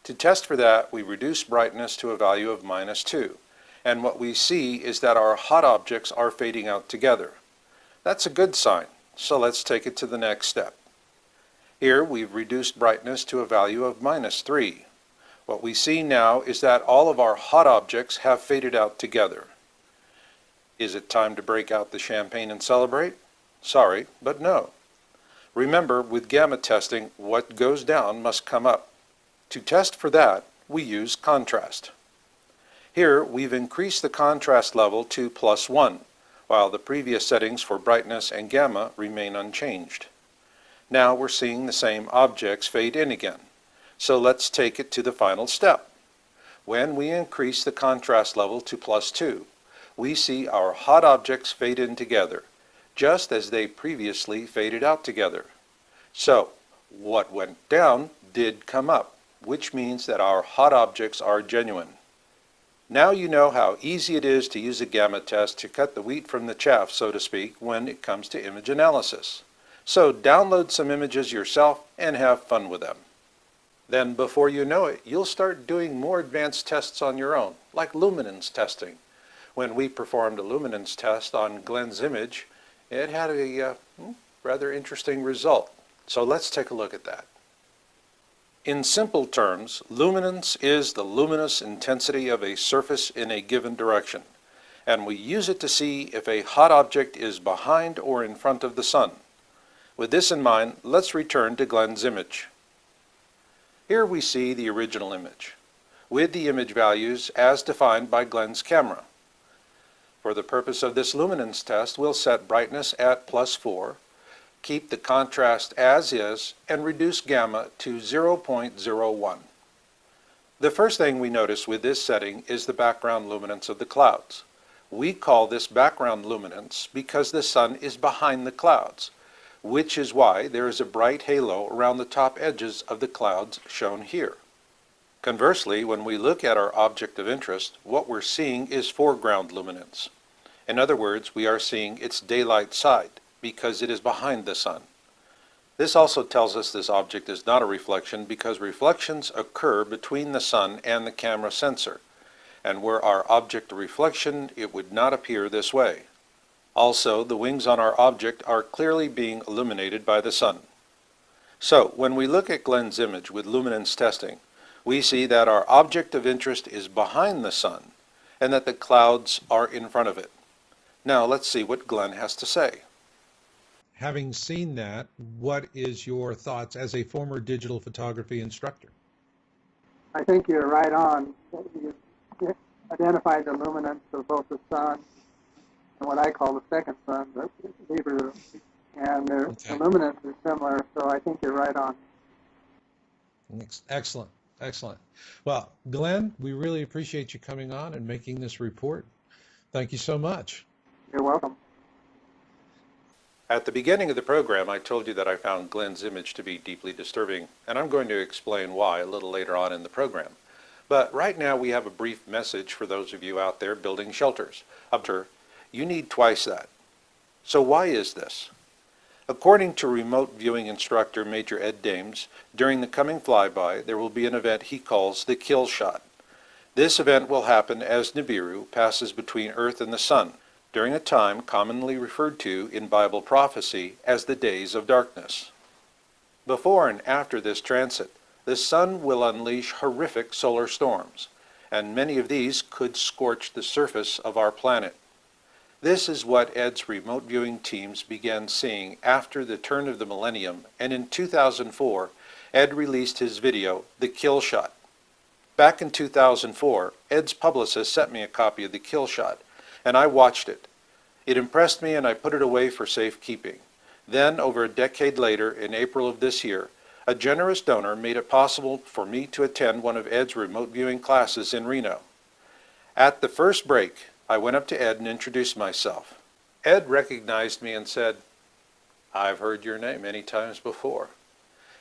To test for that, we reduce brightness to a value of -2, and what we see is that our hot objects are fading out together. That's a good sign, so let's take it to the next step. Here we've reduced brightness to a value of -3. What we see now is that all of our hot objects have faded out together. Is it time to break out the champagne and celebrate? Sorry, but no. Remember, with gamma testing, what goes down must come up. To test for that, we use contrast. Here, we've increased the contrast level to +1, while the previous settings for brightness and gamma remain unchanged. Now we're seeing the same objects fade in again. So let's take it to the final step. When we increase the contrast level to +2, we see our hot objects fade in together, just as they previously faded out together. So, what went down did come up, which means that our hot objects are genuine. Now you know how easy it is to use a gamma test to cut the wheat from the chaff, so to speak, when it comes to image analysis. So download some images yourself and have fun with them. Then before you know it, you'll start doing more advanced tests on your own, like luminance testing. When we performed a luminance test on Glenn's image, it had a rather interesting result. So let's take a look at that. In simple terms, luminance is the luminous intensity of a surface in a given direction, and we use it to see if a hot object is behind or in front of the sun. With this in mind, let's return to Glenn's image. Here we see the original image, with the image values as defined by Glenn's camera. For the purpose of this luminance test, we'll set brightness at +4, keep the contrast as is, and reduce gamma to 0.01. The first thing we notice with this setting is the background luminance of the clouds. We call this background luminance because the sun is behind the clouds, which is why there is a bright halo around the top edges of the clouds shown here. Conversely, when we look at our object of interest, what we're seeing is foreground luminance. In other words, we are seeing its daylight side, because it is behind the sun. This also tells us this object is not a reflection because reflections occur between the sun and the camera sensor, and were our object a reflection, it would not appear this way. Also, the wings on our object are clearly being illuminated by the sun. So, when we look at Glenn's image with luminance testing, we see that our object of interest is behind the sun, and that the clouds are in front of it. Now, let's see what Glenn has to say. Having seen that, what is your thoughts as a former digital photography instructor? I think you're right on. You identified the luminance of both the sun and what I call the second sun, the Nibiru, and the luminance is similar, so I think you're right on. Excellent, excellent. Well, Glenn, we really appreciate you coming on and making this report. Thank you so much. You're welcome. At the beginning of the program, I told you that I found Glenn's image to be deeply disturbing, and I'm going to explain why a little later on in the program. But right now we have a brief message for those of you out there building shelters. You need twice that. So why is this? According to remote viewing instructor Major Ed Dames, during the coming flyby there will be an event he calls the kill shot. This event will happen as Nibiru passes between Earth and the Sun, during a time commonly referred to in Bible prophecy as the days of darkness. Before and after this transit, the sun will unleash horrific solar storms, and many of these could scorch the surface of our planet. This is what Ed's remote viewing teams began seeing after the turn of the millennium, and in 2004, Ed released his video, The Kill Shot. Back in 2004, Ed's publicist sent me a copy of The Kill Shot, and I watched it. It impressed me and I put it away for safekeeping. Then, over a decade later, in April of this year, a generous donor made it possible for me to attend one of Ed's remote viewing classes in Reno. At the first break, I went up to Ed and introduced myself. Ed recognized me and said, "I've heard your name many times before."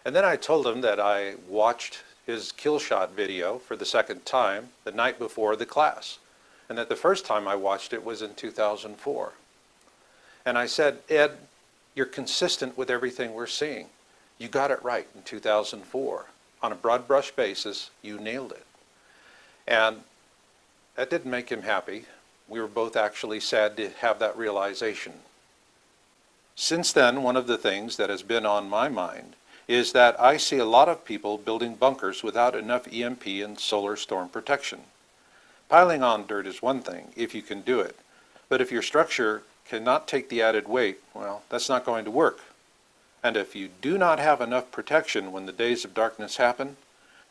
And then I told him that I watched his kill shot video for the second time the night before the class, and that the first time I watched it was in 2004. And I said, "Ed, you're consistent with everything we're seeing. You got it right in 2004. On a broad brush basis, you nailed it." And that didn't make him happy. We were both actually sad to have that realization. Since then, one of the things that has been on my mind is that I see a lot of people building bunkers without enough EMP and solar storm protection. Piling on dirt is one thing, if you can do it. But if your structure cannot take the added weight, well, that's not going to work. And if you do not have enough protection when the days of darkness happen,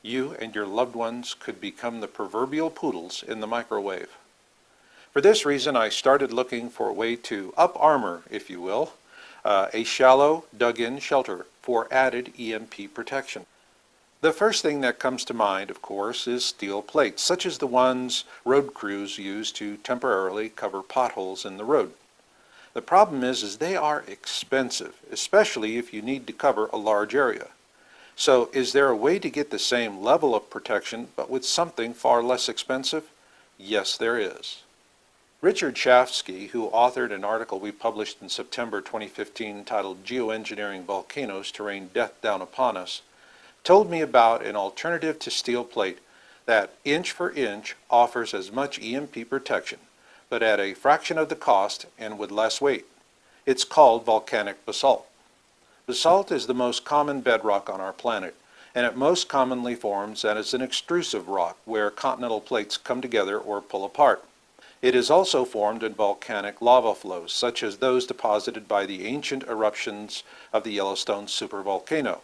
you and your loved ones could become the proverbial poodles in the microwave. For this reason, I started looking for a way to up-armor, if you will, a shallow, dug-in shelter for added EMP protection. The first thing that comes to mind, of course, is steel plates, such as the ones road crews use to temporarily cover potholes in the road. The problem is they are expensive, especially if you need to cover a large area. So is there a way to get the same level of protection, but with something far less expensive? Yes, there is. Richard Shafsky, who authored an article we published in September 2015 titled Geoengineering Volcanoes to Rain Death Down Upon Us, told me about an alternative to steel plate that inch for inch offers as much EMP protection, but at a fraction of the cost and with less weight. It's called volcanic basalt. Basalt is the most common bedrock on our planet, and it most commonly forms as an extrusive rock where continental plates come together or pull apart. It is also formed in volcanic lava flows, such as those deposited by the ancient eruptions of the Yellowstone supervolcano.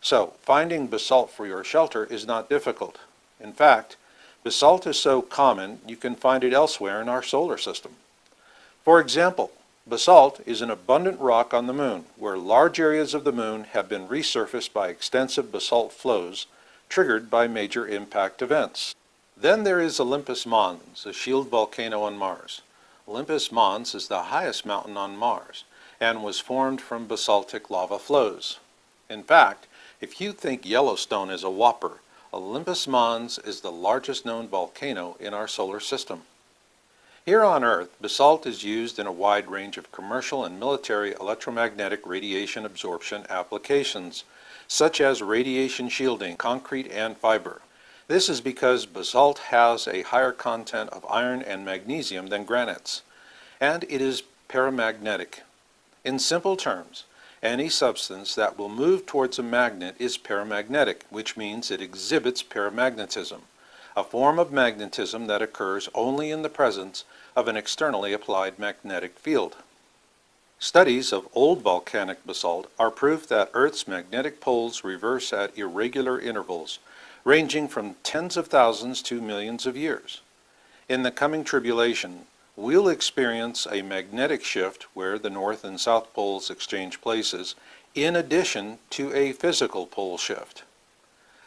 So, finding basalt for your shelter is not difficult. In fact, basalt is so common you can find it elsewhere in our solar system. For example, basalt is an abundant rock on the moon, where large areas of the moon have been resurfaced by extensive basalt flows triggered by major impact events. Then there is Olympus Mons, a shield volcano on Mars. Olympus Mons is the highest mountain on Mars and was formed from basaltic lava flows. In fact, if you think Yellowstone is a whopper, Olympus Mons is the largest known volcano in our solar system. Here on Earth, basalt is used in a wide range of commercial and military electromagnetic radiation absorption applications, such as radiation shielding, concrete, and fiber. This is because basalt has a higher content of iron and magnesium than granites, and it is paramagnetic. In simple terms, any substance that will move towards a magnet is paramagnetic, which means it exhibits paramagnetism, a form of magnetism that occurs only in the presence of an externally applied magnetic field. Studies of old volcanic basalt are proof that Earth's magnetic poles reverse at irregular intervals, ranging from tens of thousands to millions of years. In the coming tribulation, we'll experience a magnetic shift where the North and South poles exchange places, in addition to a physical pole shift.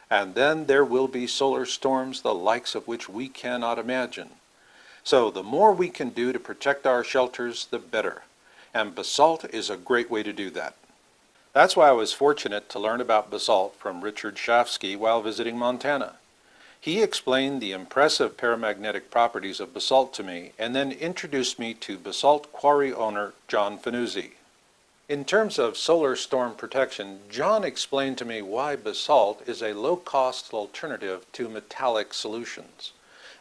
And then there will be solar storms the likes of which we cannot imagine. So the more we can do to protect our shelters, the better. And basalt is a great way to do that. That's why I was fortunate to learn about basalt from Richard Shafsky while visiting Montana. He explained the impressive paramagnetic properties of basalt to me and then introduced me to basalt quarry owner John Fanuzzi. In terms of solar storm protection, John explained to me why basalt is a low-cost alternative to metallic solutions.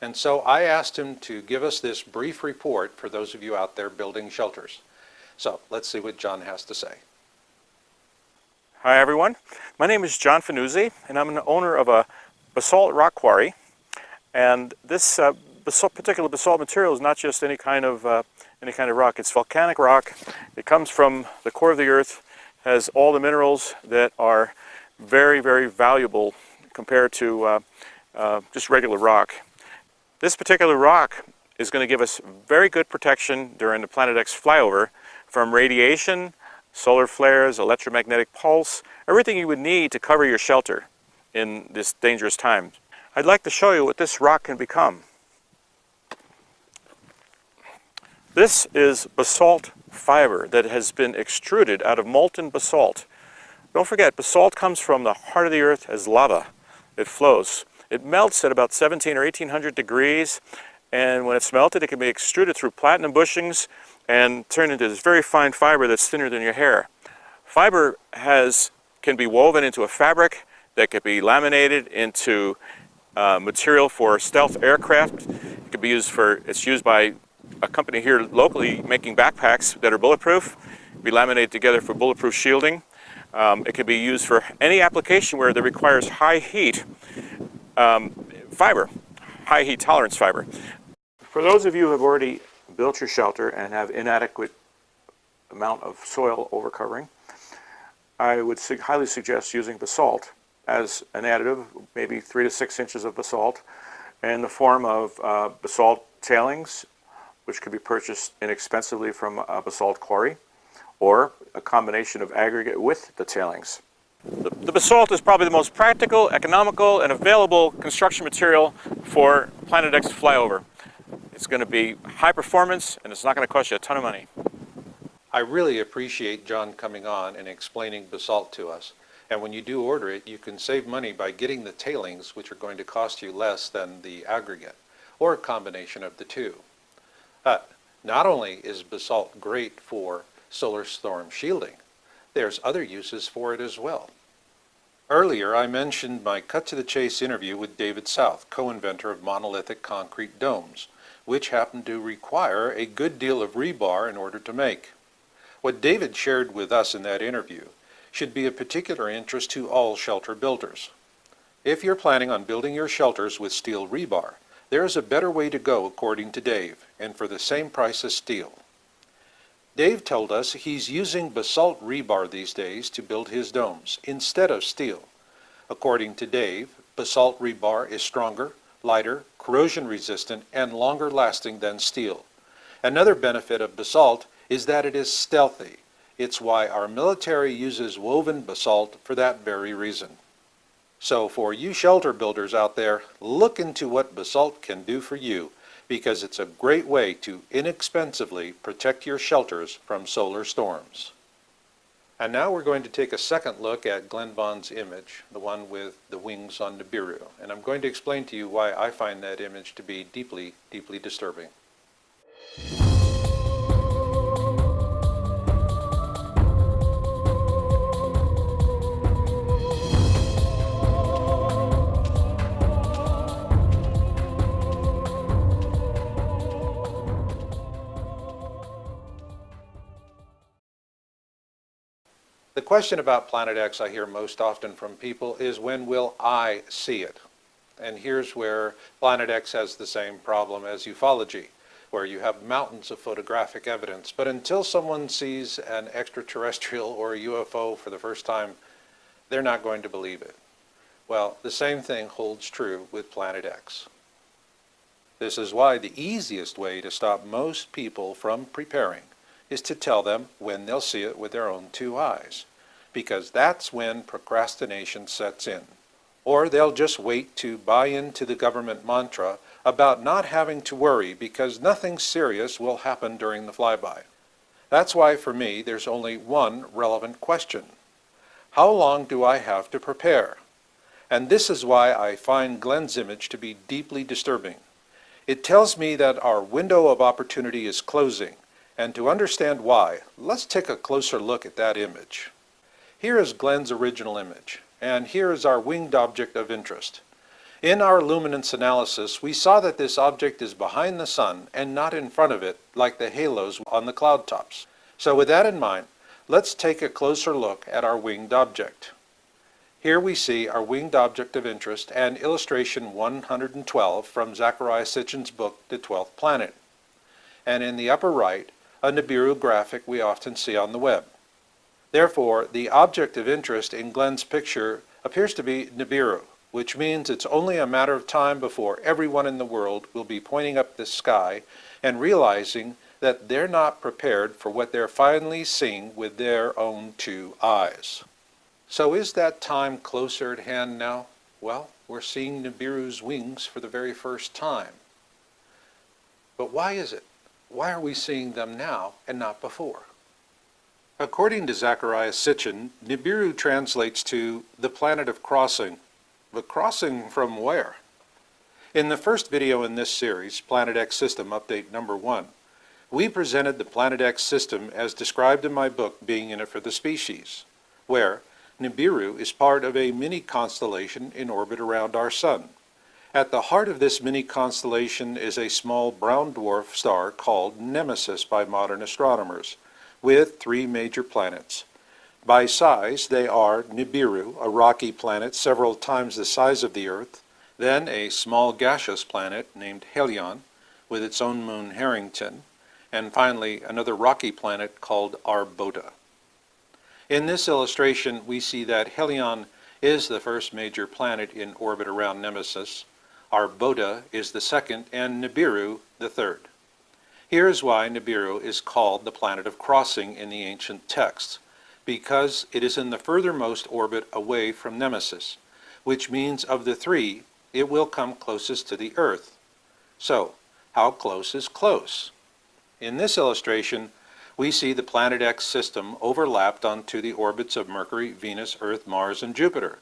And so I asked him to give us this brief report for those of you out there building shelters. So let's see what John has to say. Hi everyone, my name is John Fanuzzi and I'm an owner of a basalt rock quarry, and this particular basalt material is not just any kind of rock. It's volcanic rock. It comes from the core of the earth, has all the minerals that are very, very valuable compared to just regular rock. This particular rock is going to give us very good protection during the Planet X flyover from radiation, solar flares, electromagnetic pulse, everything you would need to cover your shelter in this dangerous time. I'd like to show you what this rock can become. This is basalt fiber that has been extruded out of molten basalt. Don't forget, basalt comes from the heart of the earth as lava. It flows. It melts at about 17 or 1800 degrees, and when it's melted, it can be extruded through platinum bushings and turned into this very fine fiber that's thinner than your hair. Fiber can be woven into a fabric that could be laminated into material for stealth aircraft. It could be it's used by a company here locally making backpacks that are bulletproof. Be laminated together for bulletproof shielding. It could be used for any application where that requires high heat fiber, high heat tolerance fiber. For those of you who have already built your shelter and have inadequate amount of soil overcovering, I would highly suggest using basalt as an additive, maybe 3 to 6 inches of basalt in the form of basalt tailings, which could be purchased inexpensively from a basalt quarry, or a combination of aggregate with the tailings. The basalt is probably the most practical, economical, and available construction material for Planet X flyover. It's going to be high performance, and it's not going to cost you a ton of money. I really appreciate John coming on and explaining basalt to us. And when you do order it, you can save money by getting the tailings, which are going to cost you less than the aggregate, or a combination of the two. Not only is basalt great for solar storm shielding, there's other uses for it as well. Earlier, I mentioned my cut-to-the-chase interview with David South, co-inventor of monolithic concrete domes, which happen to require a good deal of rebar in order to make. What David shared with us in that interview should be of particular interest to all shelter builders. If you're planning on building your shelters with steel rebar, there is a better way to go according to Dave, and for the same price as steel. Dave told us he's using basalt rebar these days to build his domes instead of steel. According to Dave, basalt rebar is stronger, lighter, corrosion resistant, and longer lasting than steel. Another benefit of basalt is that it is stealthy. It's why our military uses woven basalt for that very reason. So for you shelter builders out there, look into what basalt can do for you, because it's a great way to inexpensively protect your shelters from solar storms. And now we're going to take a second look at Glenn Vaughn's image, the one with the wings on Nibiru. And I'm going to explain to you why I find that image to be deeply, deeply disturbing. The question about Planet X I hear most often from people is, when will I see it? And here's where Planet X has the same problem as ufology, where you have mountains of photographic evidence, but until someone sees an extraterrestrial or a UFO for the first time, they're not going to believe it. Well, the same thing holds true with Planet X. This is why the easiest way to stop most people from preparing is to tell them when they'll see it with their own two eyes, because that's when procrastination sets in. Or they'll just wait to buy into the government mantra about not having to worry because nothing serious will happen during the flyby. That's why for me there's only one relevant question. How long do I have to prepare? And this is why I find Glenn's image to be deeply disturbing. It tells me that our window of opportunity is closing. And to understand why, let's take a closer look at that image. Here is Glenn's original image, and here is our winged object of interest. In our luminance analysis, we saw that this object is behind the sun and not in front of it, like the halos on the cloud tops. So with that in mind, let's take a closer look at our winged object. Here we see our winged object of interest and illustration 112 from Zecharia Sitchin's book, The 12th Planet. And in the upper right, a Nibiru graphic we often see on the web. Therefore, the object of interest in Glenn's picture appears to be Nibiru, which means it's only a matter of time before everyone in the world will be pointing up the sky and realizing that they're not prepared for what they're finally seeing with their own two eyes. So is that time closer at hand now? Well, we're seeing Nibiru's wings for the very first time. But why is it? Why are we seeing them now and not before? According to Zecharia Sitchin, Nibiru translates to the planet of crossing. But crossing from where? In the first video in this series, Planet X System Update Number 1, we presented the Planet X system as described in my book, Being in It for the Species, where Nibiru is part of a mini constellation in orbit around our Sun. At the heart of this mini constellation is a small brown dwarf star called Nemesis by modern astronomers, with 3 major planets. By size, they are Nibiru, a rocky planet several times the size of the Earth, then a small gaseous planet named Helion, with its own moon Harrington, and finally another rocky planet called Arbota. In this illustration, we see that Helion is the first major planet in orbit around Nemesis, Arbota is the second, and Nibiru the third. Here is why Nibiru is called the planet of crossing in the ancient texts, because it is in the furthermost orbit away from Nemesis, which means of the 3, it will come closest to the Earth. So, how close is close? In this illustration, we see the Planet X system overlapped onto the orbits of Mercury, Venus, Earth, Mars, and Jupiter.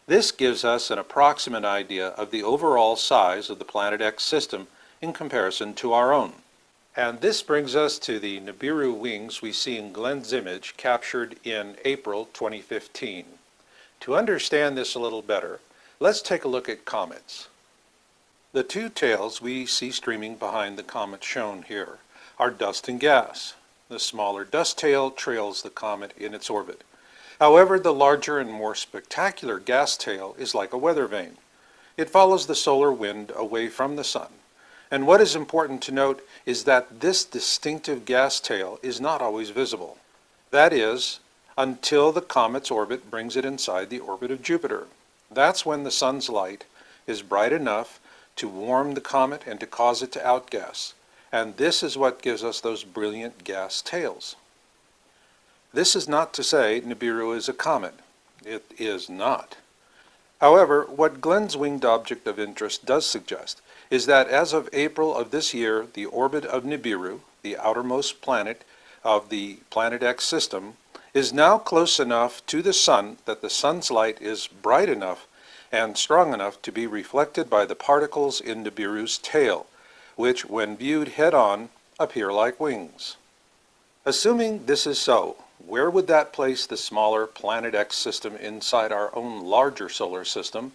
This gives us an approximate idea of the overall size of the Planet X system in comparison to our own. And this brings us to the Nibiru wings we see in Glenn's image captured in April 2015. To understand this a little better, let's take a look at comets. The 2 tails we see streaming behind the comet shown here are dust and gas. The smaller dust tail trails the comet in its orbit. However, the larger and more spectacular gas tail is like a weather vane. It follows the solar wind away from the sun. And what is important to note is that this distinctive gas tail is not always visible. That is, until the comet's orbit brings it inside the orbit of Jupiter. That's when the sun's light is bright enough to warm the comet and to cause it to outgas. And this is what gives us those brilliant gas tails. This is not to say Nibiru is a comet. It is not. However, what Glenn's winged object of interest does suggest is that as of April of this year, the orbit of Nibiru, the outermost planet of the Planet X system, is now close enough to the sun that the sun's light is bright enough and strong enough to be reflected by the particles in Nibiru's tail, which, when viewed head-on, appear like wings. Assuming this is so, where would that place the smaller Planet X system inside our own larger solar system,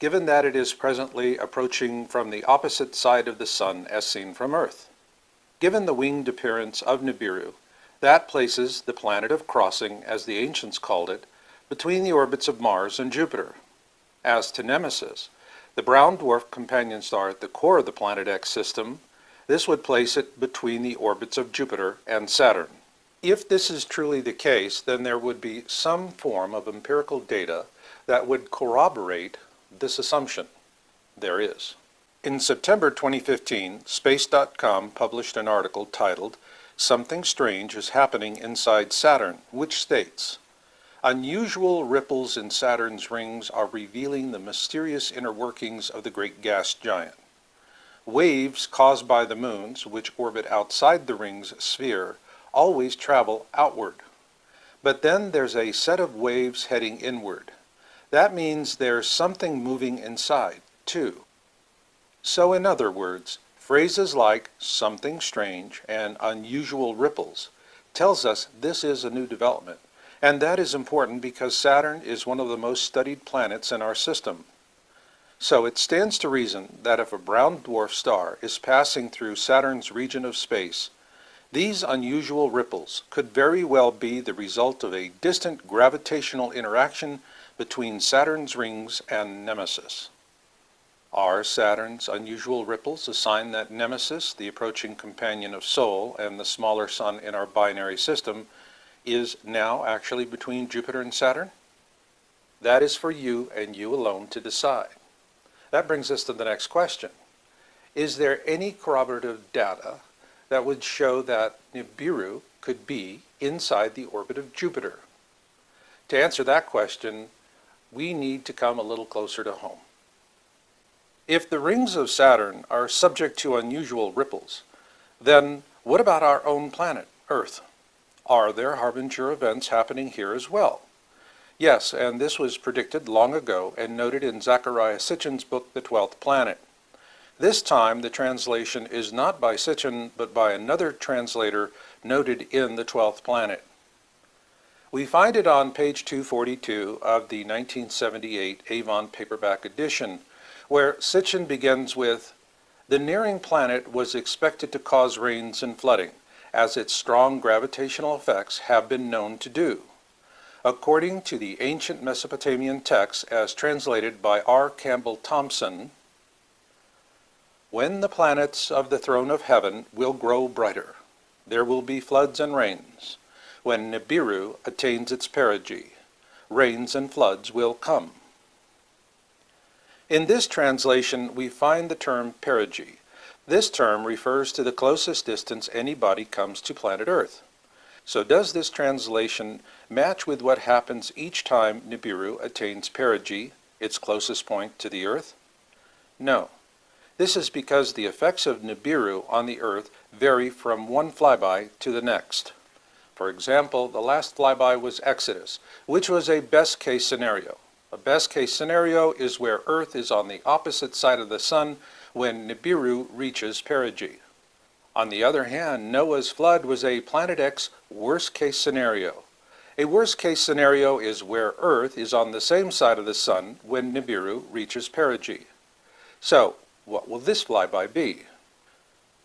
given that it is presently approaching from the opposite side of the Sun as seen from Earth? Given the winged appearance of Nibiru, that places the planet of crossing, as the ancients called it, between the orbits of Mars and Jupiter. As to Nemesis, the brown dwarf companion star at the core of the Planet X system, this would place it between the orbits of Jupiter and Saturn. If this is truly the case, then there would be some form of empirical data that would corroborate this assumption. There is. In September 2015, Space.com published an article titled, "Something Strange is Happening Inside Saturn," which states, "Unusual ripples in Saturn's rings are revealing the mysterious inner workings of the great gas giant. Waves caused by the moons, which orbit outside the ring's sphere, always travel outward. But then there's a set of waves heading inward. That means there's something moving inside, too." So in other words, phrases like "something strange" and "unusual ripples" tells us this is a new development, and that is important because Saturn is one of the most studied planets in our system. So it stands to reason that if a brown dwarf star is passing through Saturn's region of space, these unusual ripples could very well be the result of a distant gravitational interaction between Saturn's rings and Nemesis. Are Saturn's unusual ripples a sign that Nemesis, the approaching companion of Sol and the smaller sun in our binary system, is now actually between Jupiter and Saturn? That is for you and you alone to decide. That brings us to the next question. Is there any corroborative data that would show that Nibiru could be inside the orbit of Jupiter? To answer that question, we need to come a little closer to home. If the rings of Saturn are subject to unusual ripples, then what about our own planet, Earth? Are there harbinger events happening here as well? Yes, and this was predicted long ago and noted in Zecharia Sitchin's book, The 12th Planet. This time the translation is not by Sitchin, but by another translator noted in The 12th Planet. We find it on page 242 of the 1978 Avon paperback edition, where Sitchin begins with, "The nearing planet was expected to cause rains and flooding, as its strong gravitational effects have been known to do. According to the ancient Mesopotamian text as translated by R. Campbell Thompson, when the planets of the throne of heaven will grow brighter, there will be floods and rains. When Nibiru attains its perigee, rains and floods will come." In this translation, we find the term perigee. This term refers to the closest distance any body comes to planet Earth. So does this translation match with what happens each time Nibiru attains perigee, its closest point to the Earth? No. This is because the effects of Nibiru on the Earth vary from one flyby to the next. For example, the last flyby was Exodus, which was a best-case scenario. A best-case scenario is where Earth is on the opposite side of the Sun when Nibiru reaches perigee. On the other hand, Noah's flood was a Planet X worst-case scenario. A worst-case scenario is where Earth is on the same side of the Sun when Nibiru reaches perigee. So, what will this flyby be?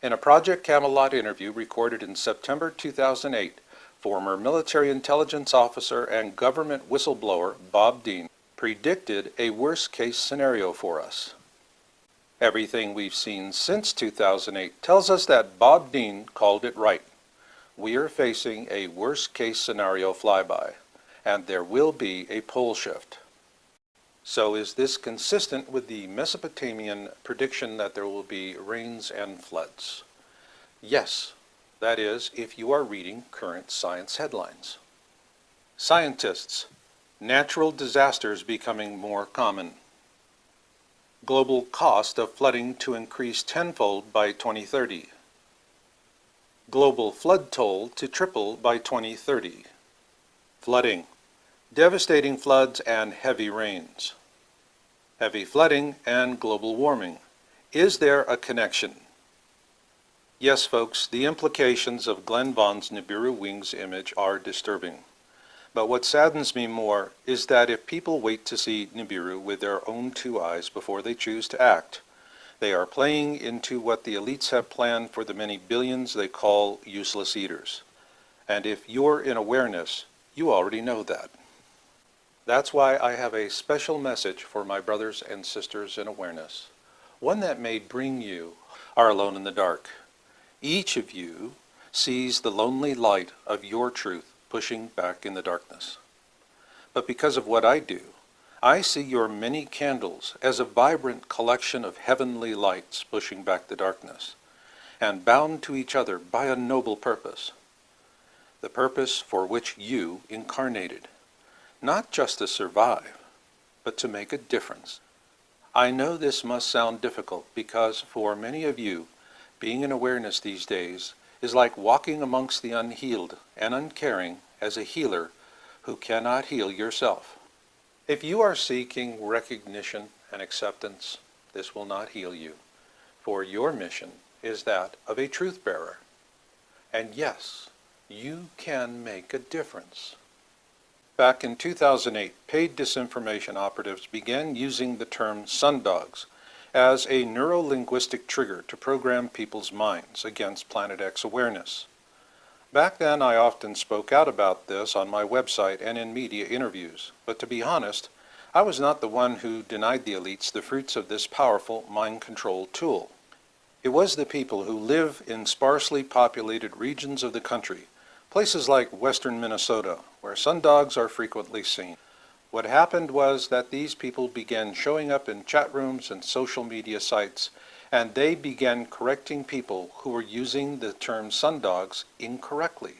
In a Project Camelot interview recorded in September 2008, former military intelligence officer and government whistleblower Bob Dean predicted a worst-case scenario for us. Everything we've seen since 2008 tells us that Bob Dean called it right. We are facing a worst-case scenario flyby, and there will be a pole shift. So is this consistent with the Mesopotamian prediction that there will be rains and floods? Yes, that is, if you are reading current science headlines. Scientists, natural disasters becoming more common. Global cost of flooding to increase tenfold by 2030. Global flood toll to triple by 2030. Flooding, devastating floods and heavy rains. Heavy flooding and global warming. Is there a connection? Yes, folks, the implications of Glenn Vaughn's Nibiru wings image are disturbing. But what saddens me more is that if people wait to see Nibiru with their own two eyes before they choose to act, they are playing into what the elites have planned for the many billions they call useless eaters. And if you're in awareness, you already know that. That's why I have a special message for my brothers and sisters in awareness, one that may bring you are alone in the dark. Each of you sees the lonely light of your truth pushing back in the darkness. But because of what I do, I see your many candles as a vibrant collection of heavenly lights pushing back the darkness, and bound to each other by a noble purpose. The purpose for which you incarnated, not just to survive, but to make a difference. I know this must sound difficult because for many of you, being in awareness these days is like walking amongst the unhealed and uncaring as a healer who cannot heal yourself. If you are seeking recognition and acceptance, this will not heal you, for your mission is that of a truth bearer. And yes, you can make a difference. Back in 2008, paid disinformation operatives began using the term sundogs as a neuro-linguistic trigger to program people's minds against Planet X awareness. Back then, I often spoke out about this on my website and in media interviews, but to be honest, I was not the one who denied the elites the fruits of this powerful mind control tool. It was the people who live in sparsely populated regions of the country, places like western Minnesota, where sundogs are frequently seen. What happened was that these people began showing up in chat rooms and social media sites, and they began correcting people who were using the term sundogs incorrectly.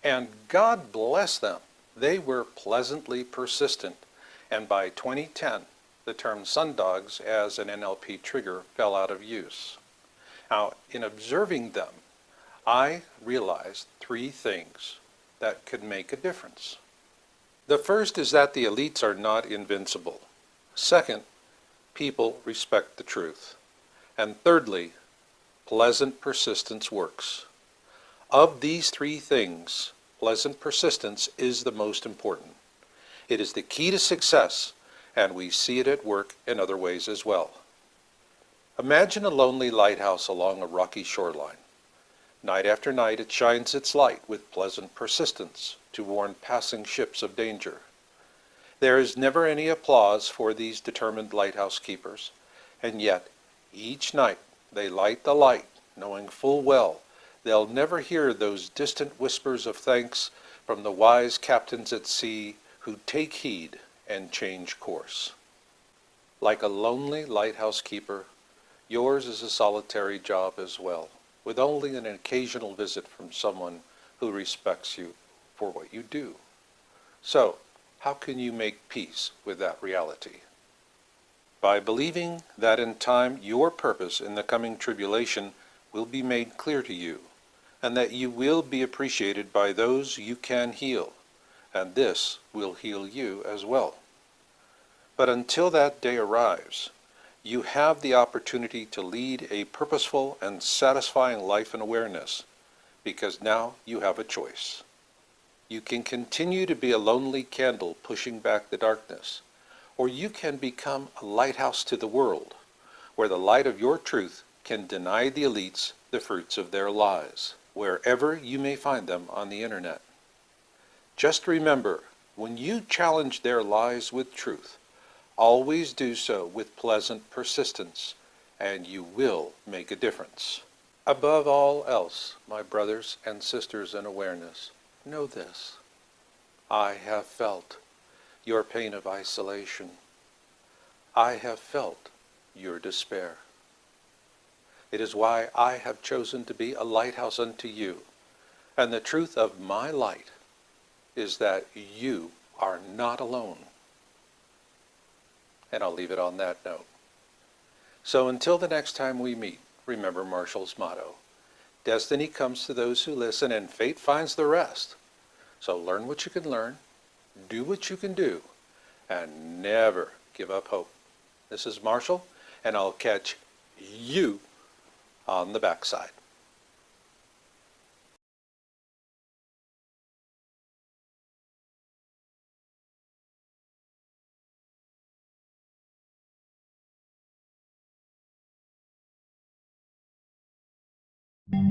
And God bless them, they were pleasantly persistent, and by 2010, the term sundogs as an NLP trigger fell out of use. Now, in observing them, I realized three things that could make a difference. The first is that the elites are not invincible. Second, people respect the truth. And thirdly, pleasant persistence works. Of these three things, pleasant persistence is the most important. It is the key to success, and we see it at work in other ways as well. Imagine a lonely lighthouse along a rocky shoreline. Night after night it shines its light with pleasant persistence to warn passing ships of danger. There is never any applause for these determined lighthouse keepers, and yet each night they light the light, knowing full well they'll never hear those distant whispers of thanks from the wise captains at sea who take heed and change course. Like a lonely lighthouse keeper, yours is a solitary job as well, with only an occasional visit from someone who respects you for what you do. So, how can you make peace with that reality? By believing that in time your purpose in the coming tribulation will be made clear to you, and that you will be appreciated by those you can heal, and this will heal you as well. But until that day arrives, you have the opportunity to lead a purposeful and satisfying life in awareness, because now you have a choice. You can continue to be a lonely candle pushing back the darkness, or you can become a lighthouse to the world, where the light of your truth can deny the elites the fruits of their lies, wherever you may find them on the internet. Just remember, when you challenge their lies with truth, always do so with pleasant persistence, and you will make a difference. Above all else, my brothers and sisters in awareness, know this. I have felt your pain of isolation. I have felt your despair. It is why I have chosen to be a lighthouse unto you, and the truth of my light is that you are not alone. And I'll leave it on that note. So until the next time we meet, remember Marshall's motto: destiny comes to those who listen, and fate finds the rest. So learn what you can learn, do what you can do, and never give up hope. This is Marshall, and I'll catch you on the backside. Hello,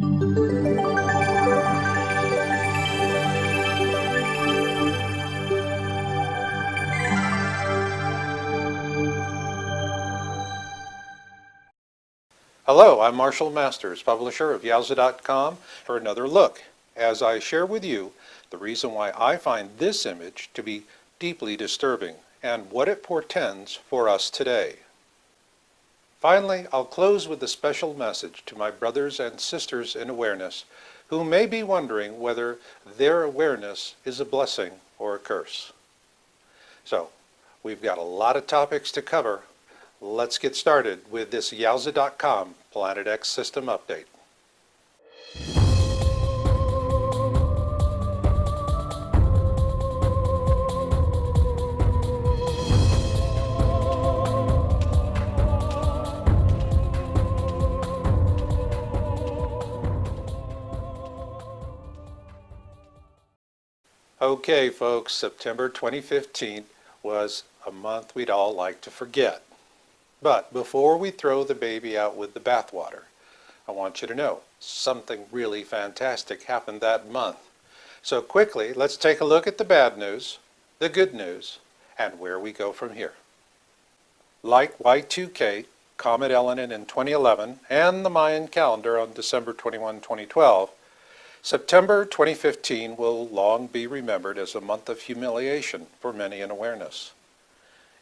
I'm Marshall Masters, publisher of Yowza.com, for another look as I share with you the reason why I find this image to be deeply disturbing and what it portends for us today. Finally, I'll close with a special message to my brothers and sisters in awareness who may be wondering whether their awareness is a blessing or a curse. So, we've got a lot of topics to cover. Let's get started with this Yowza.com Planet X system update. Okay, folks, September 2015 was a month we'd all like to forget. But before we throw the baby out with the bathwater, I want you to know something really fantastic happened that month. So quickly, let's take a look at the bad news, the good news, and where we go from here. Like Y2K, Comet Elenin in 2011, and the Mayan calendar on December 21, 2012, September 2015 will long be remembered as a month of humiliation for many in awareness.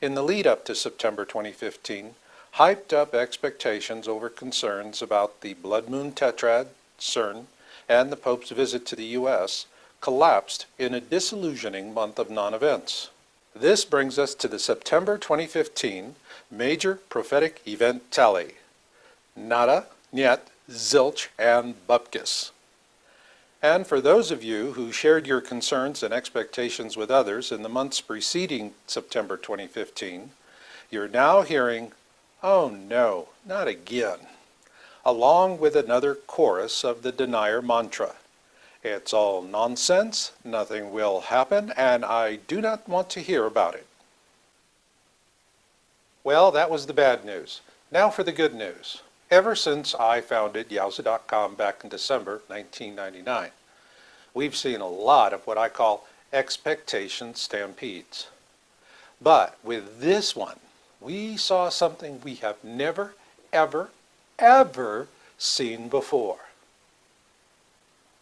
In the lead up to September 2015, hyped up expectations over concerns about the blood moon tetrad, CERN, and the Pope's visit to the U.S. collapsed in a disillusioning month of non-events. This brings us to the September 2015 major prophetic event tally. Nada, niet, zilch, and bupkis. And for those of you who shared your concerns and expectations with others in the months preceding September 2015, you're now hearing, "Oh no, not again," along with another chorus of the denier mantra. It's all nonsense, nothing will happen, and I do not want to hear about it. Well, that was the bad news. Now for the good news. Ever since I founded Yowza.com back in December 1999, we've seen a lot of what I call expectation stampedes. But with this one, we saw something we have never, ever, ever seen before.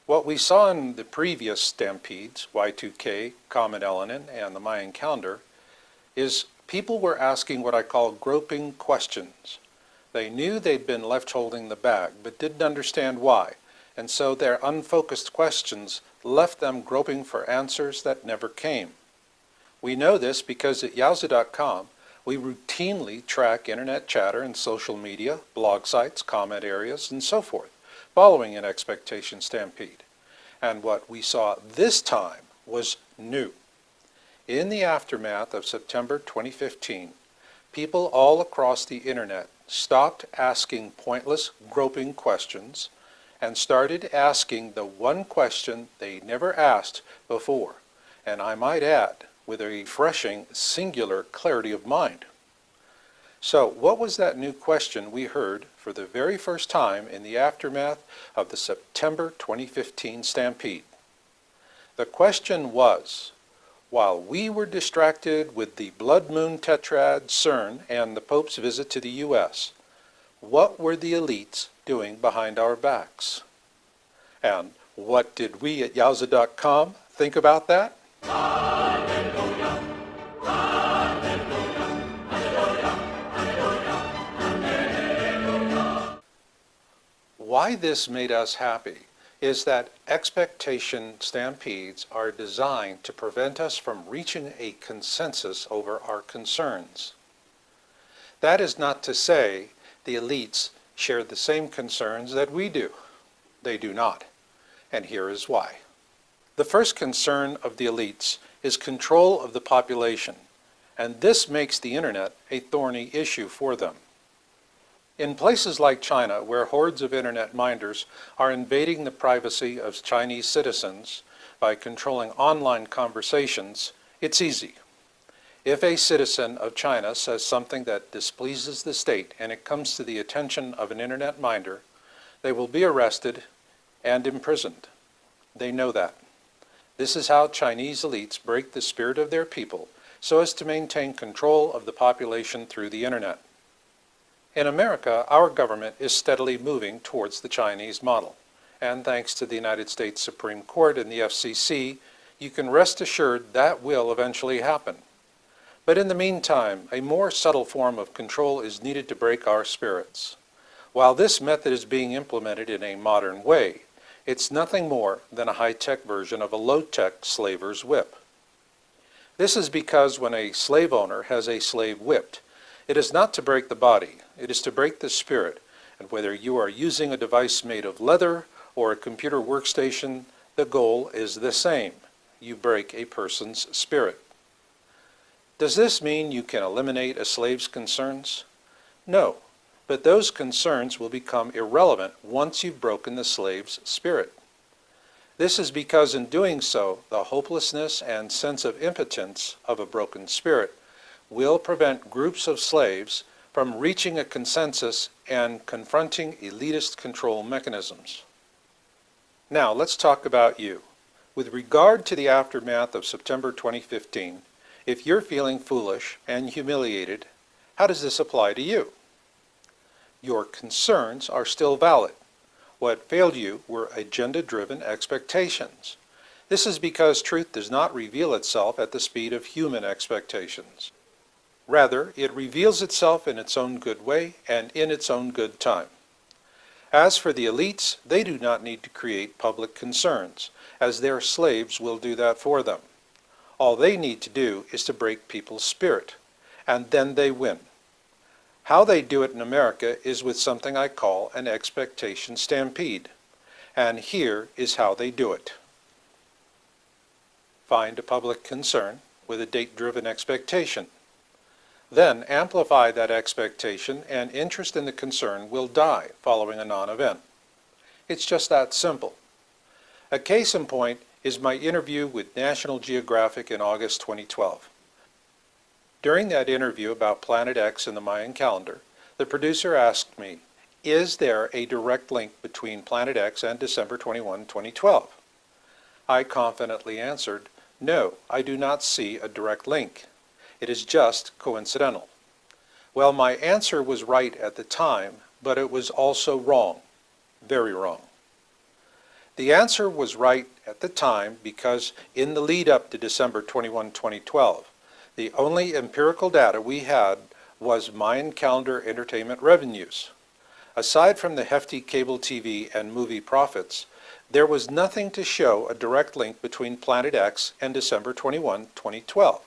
What we saw in the previous stampedes, Y2K, Comet Elenin, and the Mayan calendar, is people were asking what I call groping questions. They knew they'd been left holding the bag, but didn't understand why, and so their unfocused questions left them groping for answers that never came. We know this because at Yowza.com, we routinely track internet chatter and social media, blog sites, comment areas, and so forth, following an expectation stampede. And what we saw this time was new. In the aftermath of September 2015, people all across the internet stopped asking pointless, groping questions and started asking the one question they never asked before, and I might add, with a refreshing, singular clarity of mind. So, what was that new question we heard for the very first time in the aftermath of the September 2015 stampede? The question was, while we were distracted with the blood moon tetrad, CERN, and the Pope's visit to the U.S., what were the elites doing behind our backs? And what did we at Yowza.com think about that? Hallelujah. Hallelujah. Hallelujah. Hallelujah. Why this made us happy is that expectation stampedes are designed to prevent us from reaching a consensus over our concerns. That is not to say the elites share the same concerns that we do. They do not, and here is why. The first concern of the elites is control of the population, and this makes the internet a thorny issue for them. In places like China, where hordes of internet minders are invading the privacy of Chinese citizens by controlling online conversations, it's easy. If a citizen of China says something that displeases the state and it comes to the attention of an internet minder, They will be arrested and imprisoned. They know that. This is how Chinese elites break the spirit of their people so as to maintain control of the population through the internet. In America, our government is steadily moving towards the Chinese model, and thanks to the United States Supreme Court and the FCC, you can rest assured that will eventually happen. But in the meantime, a more subtle form of control is needed to break our spirits. While this method is being implemented in a modern way, it's nothing more than a high-tech version of a low-tech slaver's whip. This is because when a slave owner has a slave whipped, it is not to break the body, it is to break the spirit, and whether you are using a device made of leather or a computer workstation, the goal is the same. You break a person's spirit. Does this mean you can eliminate a slave's concerns? No, but those concerns will become irrelevant once you've broken the slave's spirit. This is because in doing so, the hopelessness and sense of impotence of a broken spirit will prevent groups of slaves from reaching a consensus and confronting elitist control mechanisms. Now, let's talk about you. With regard to the aftermath of September 2015, if you're feeling foolish and humiliated, how does this apply to you? Your concerns are still valid. What failed you were agenda-driven expectations. This is because truth does not reveal itself at the speed of human expectations. Rather, it reveals itself in its own good way and in its own good time. As for the elites, they do not need to create public concerns, as their slaves will do that for them. All they need to do is to break people's spirit, and then they win. How they do it in America is with something I call an expectation stampede, and here is how they do it. Find a public concern with a date-driven expectation. Then amplify that expectation, and interest in the concern will die following a non-event. It's just that simple. A case in point is my interview with National Geographic in August 2012. During that interview about Planet X and the Mayan calendar, the producer asked me, is there a direct link between Planet X and December 21, 2012? I confidently answered, no, I do not see a direct link. It is just coincidental. Well, my answer was right at the time, but it was also wrong, very wrong. The answer was right at the time because in the lead up to December 21, 2012, the only empirical data we had was Mayan calendar entertainment revenues. Aside from the hefty cable TV and movie profits, there was nothing to show a direct link between Planet X and December 21, 2012.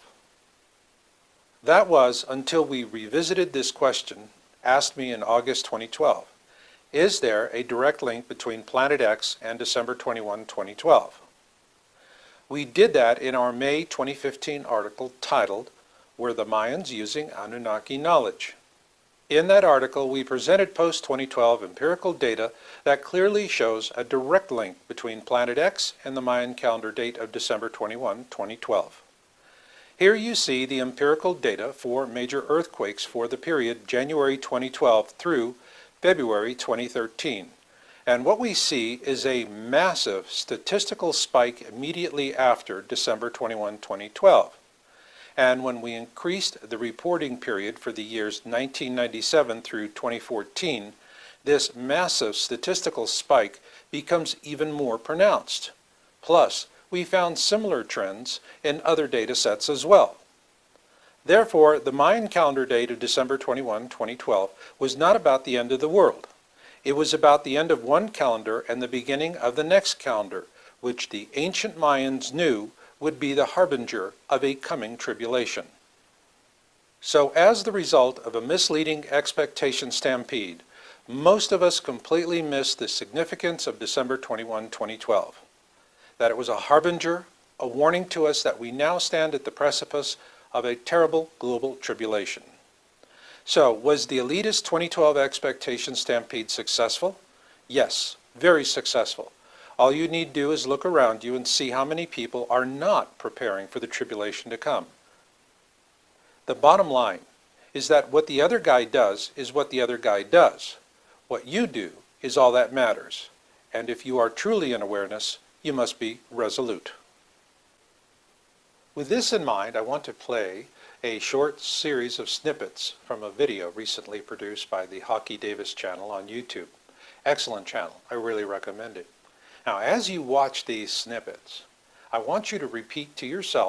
That was until we revisited this question, asked me in August 2012. Is there a direct link between Planet X and December 21, 2012? We did that in our May 2015 article titled, Were the Mayans Using Anunnaki Knowledge? In that article, we presented post-2012 empirical data that clearly shows a direct link between Planet X and the Mayan calendar date of December 21, 2012. Here you see the empirical data for major earthquakes for the period January 2012 through February 2013. And what we see is a massive statistical spike immediately after December 21, 2012. And when we increased the reporting period for the years 1997 through 2014, this massive statistical spike becomes even more pronounced. Plus, we found similar trends in other data sets as well. Therefore, the Mayan calendar date of December 21, 2012 was not about the end of the world. It was about the end of one calendar and the beginning of the next calendar, which the ancient Mayans knew would be the harbinger of a coming tribulation. So as the result of a misleading expectation stampede, most of us completely missed the significance of December 21, 2012. That it was a harbinger, a warning to us that we now stand at the precipice of a terrible global tribulation. So, was the elitist 2012 expectation stampede successful? Yes, very successful. All you need to do is look around you and see how many people are not preparing for the tribulation to come. The bottom line is that what the other guy does is what the other guy does. What you do is all that matters. And if you are truly in awareness, you must be resolute. With this in mind, I want to play a short series of snippets from a video recently produced by the Hockey Davis channel on YouTube. Excellent channel. I really recommend it. Now, as you watch these snippets, I want you to repeat to yourself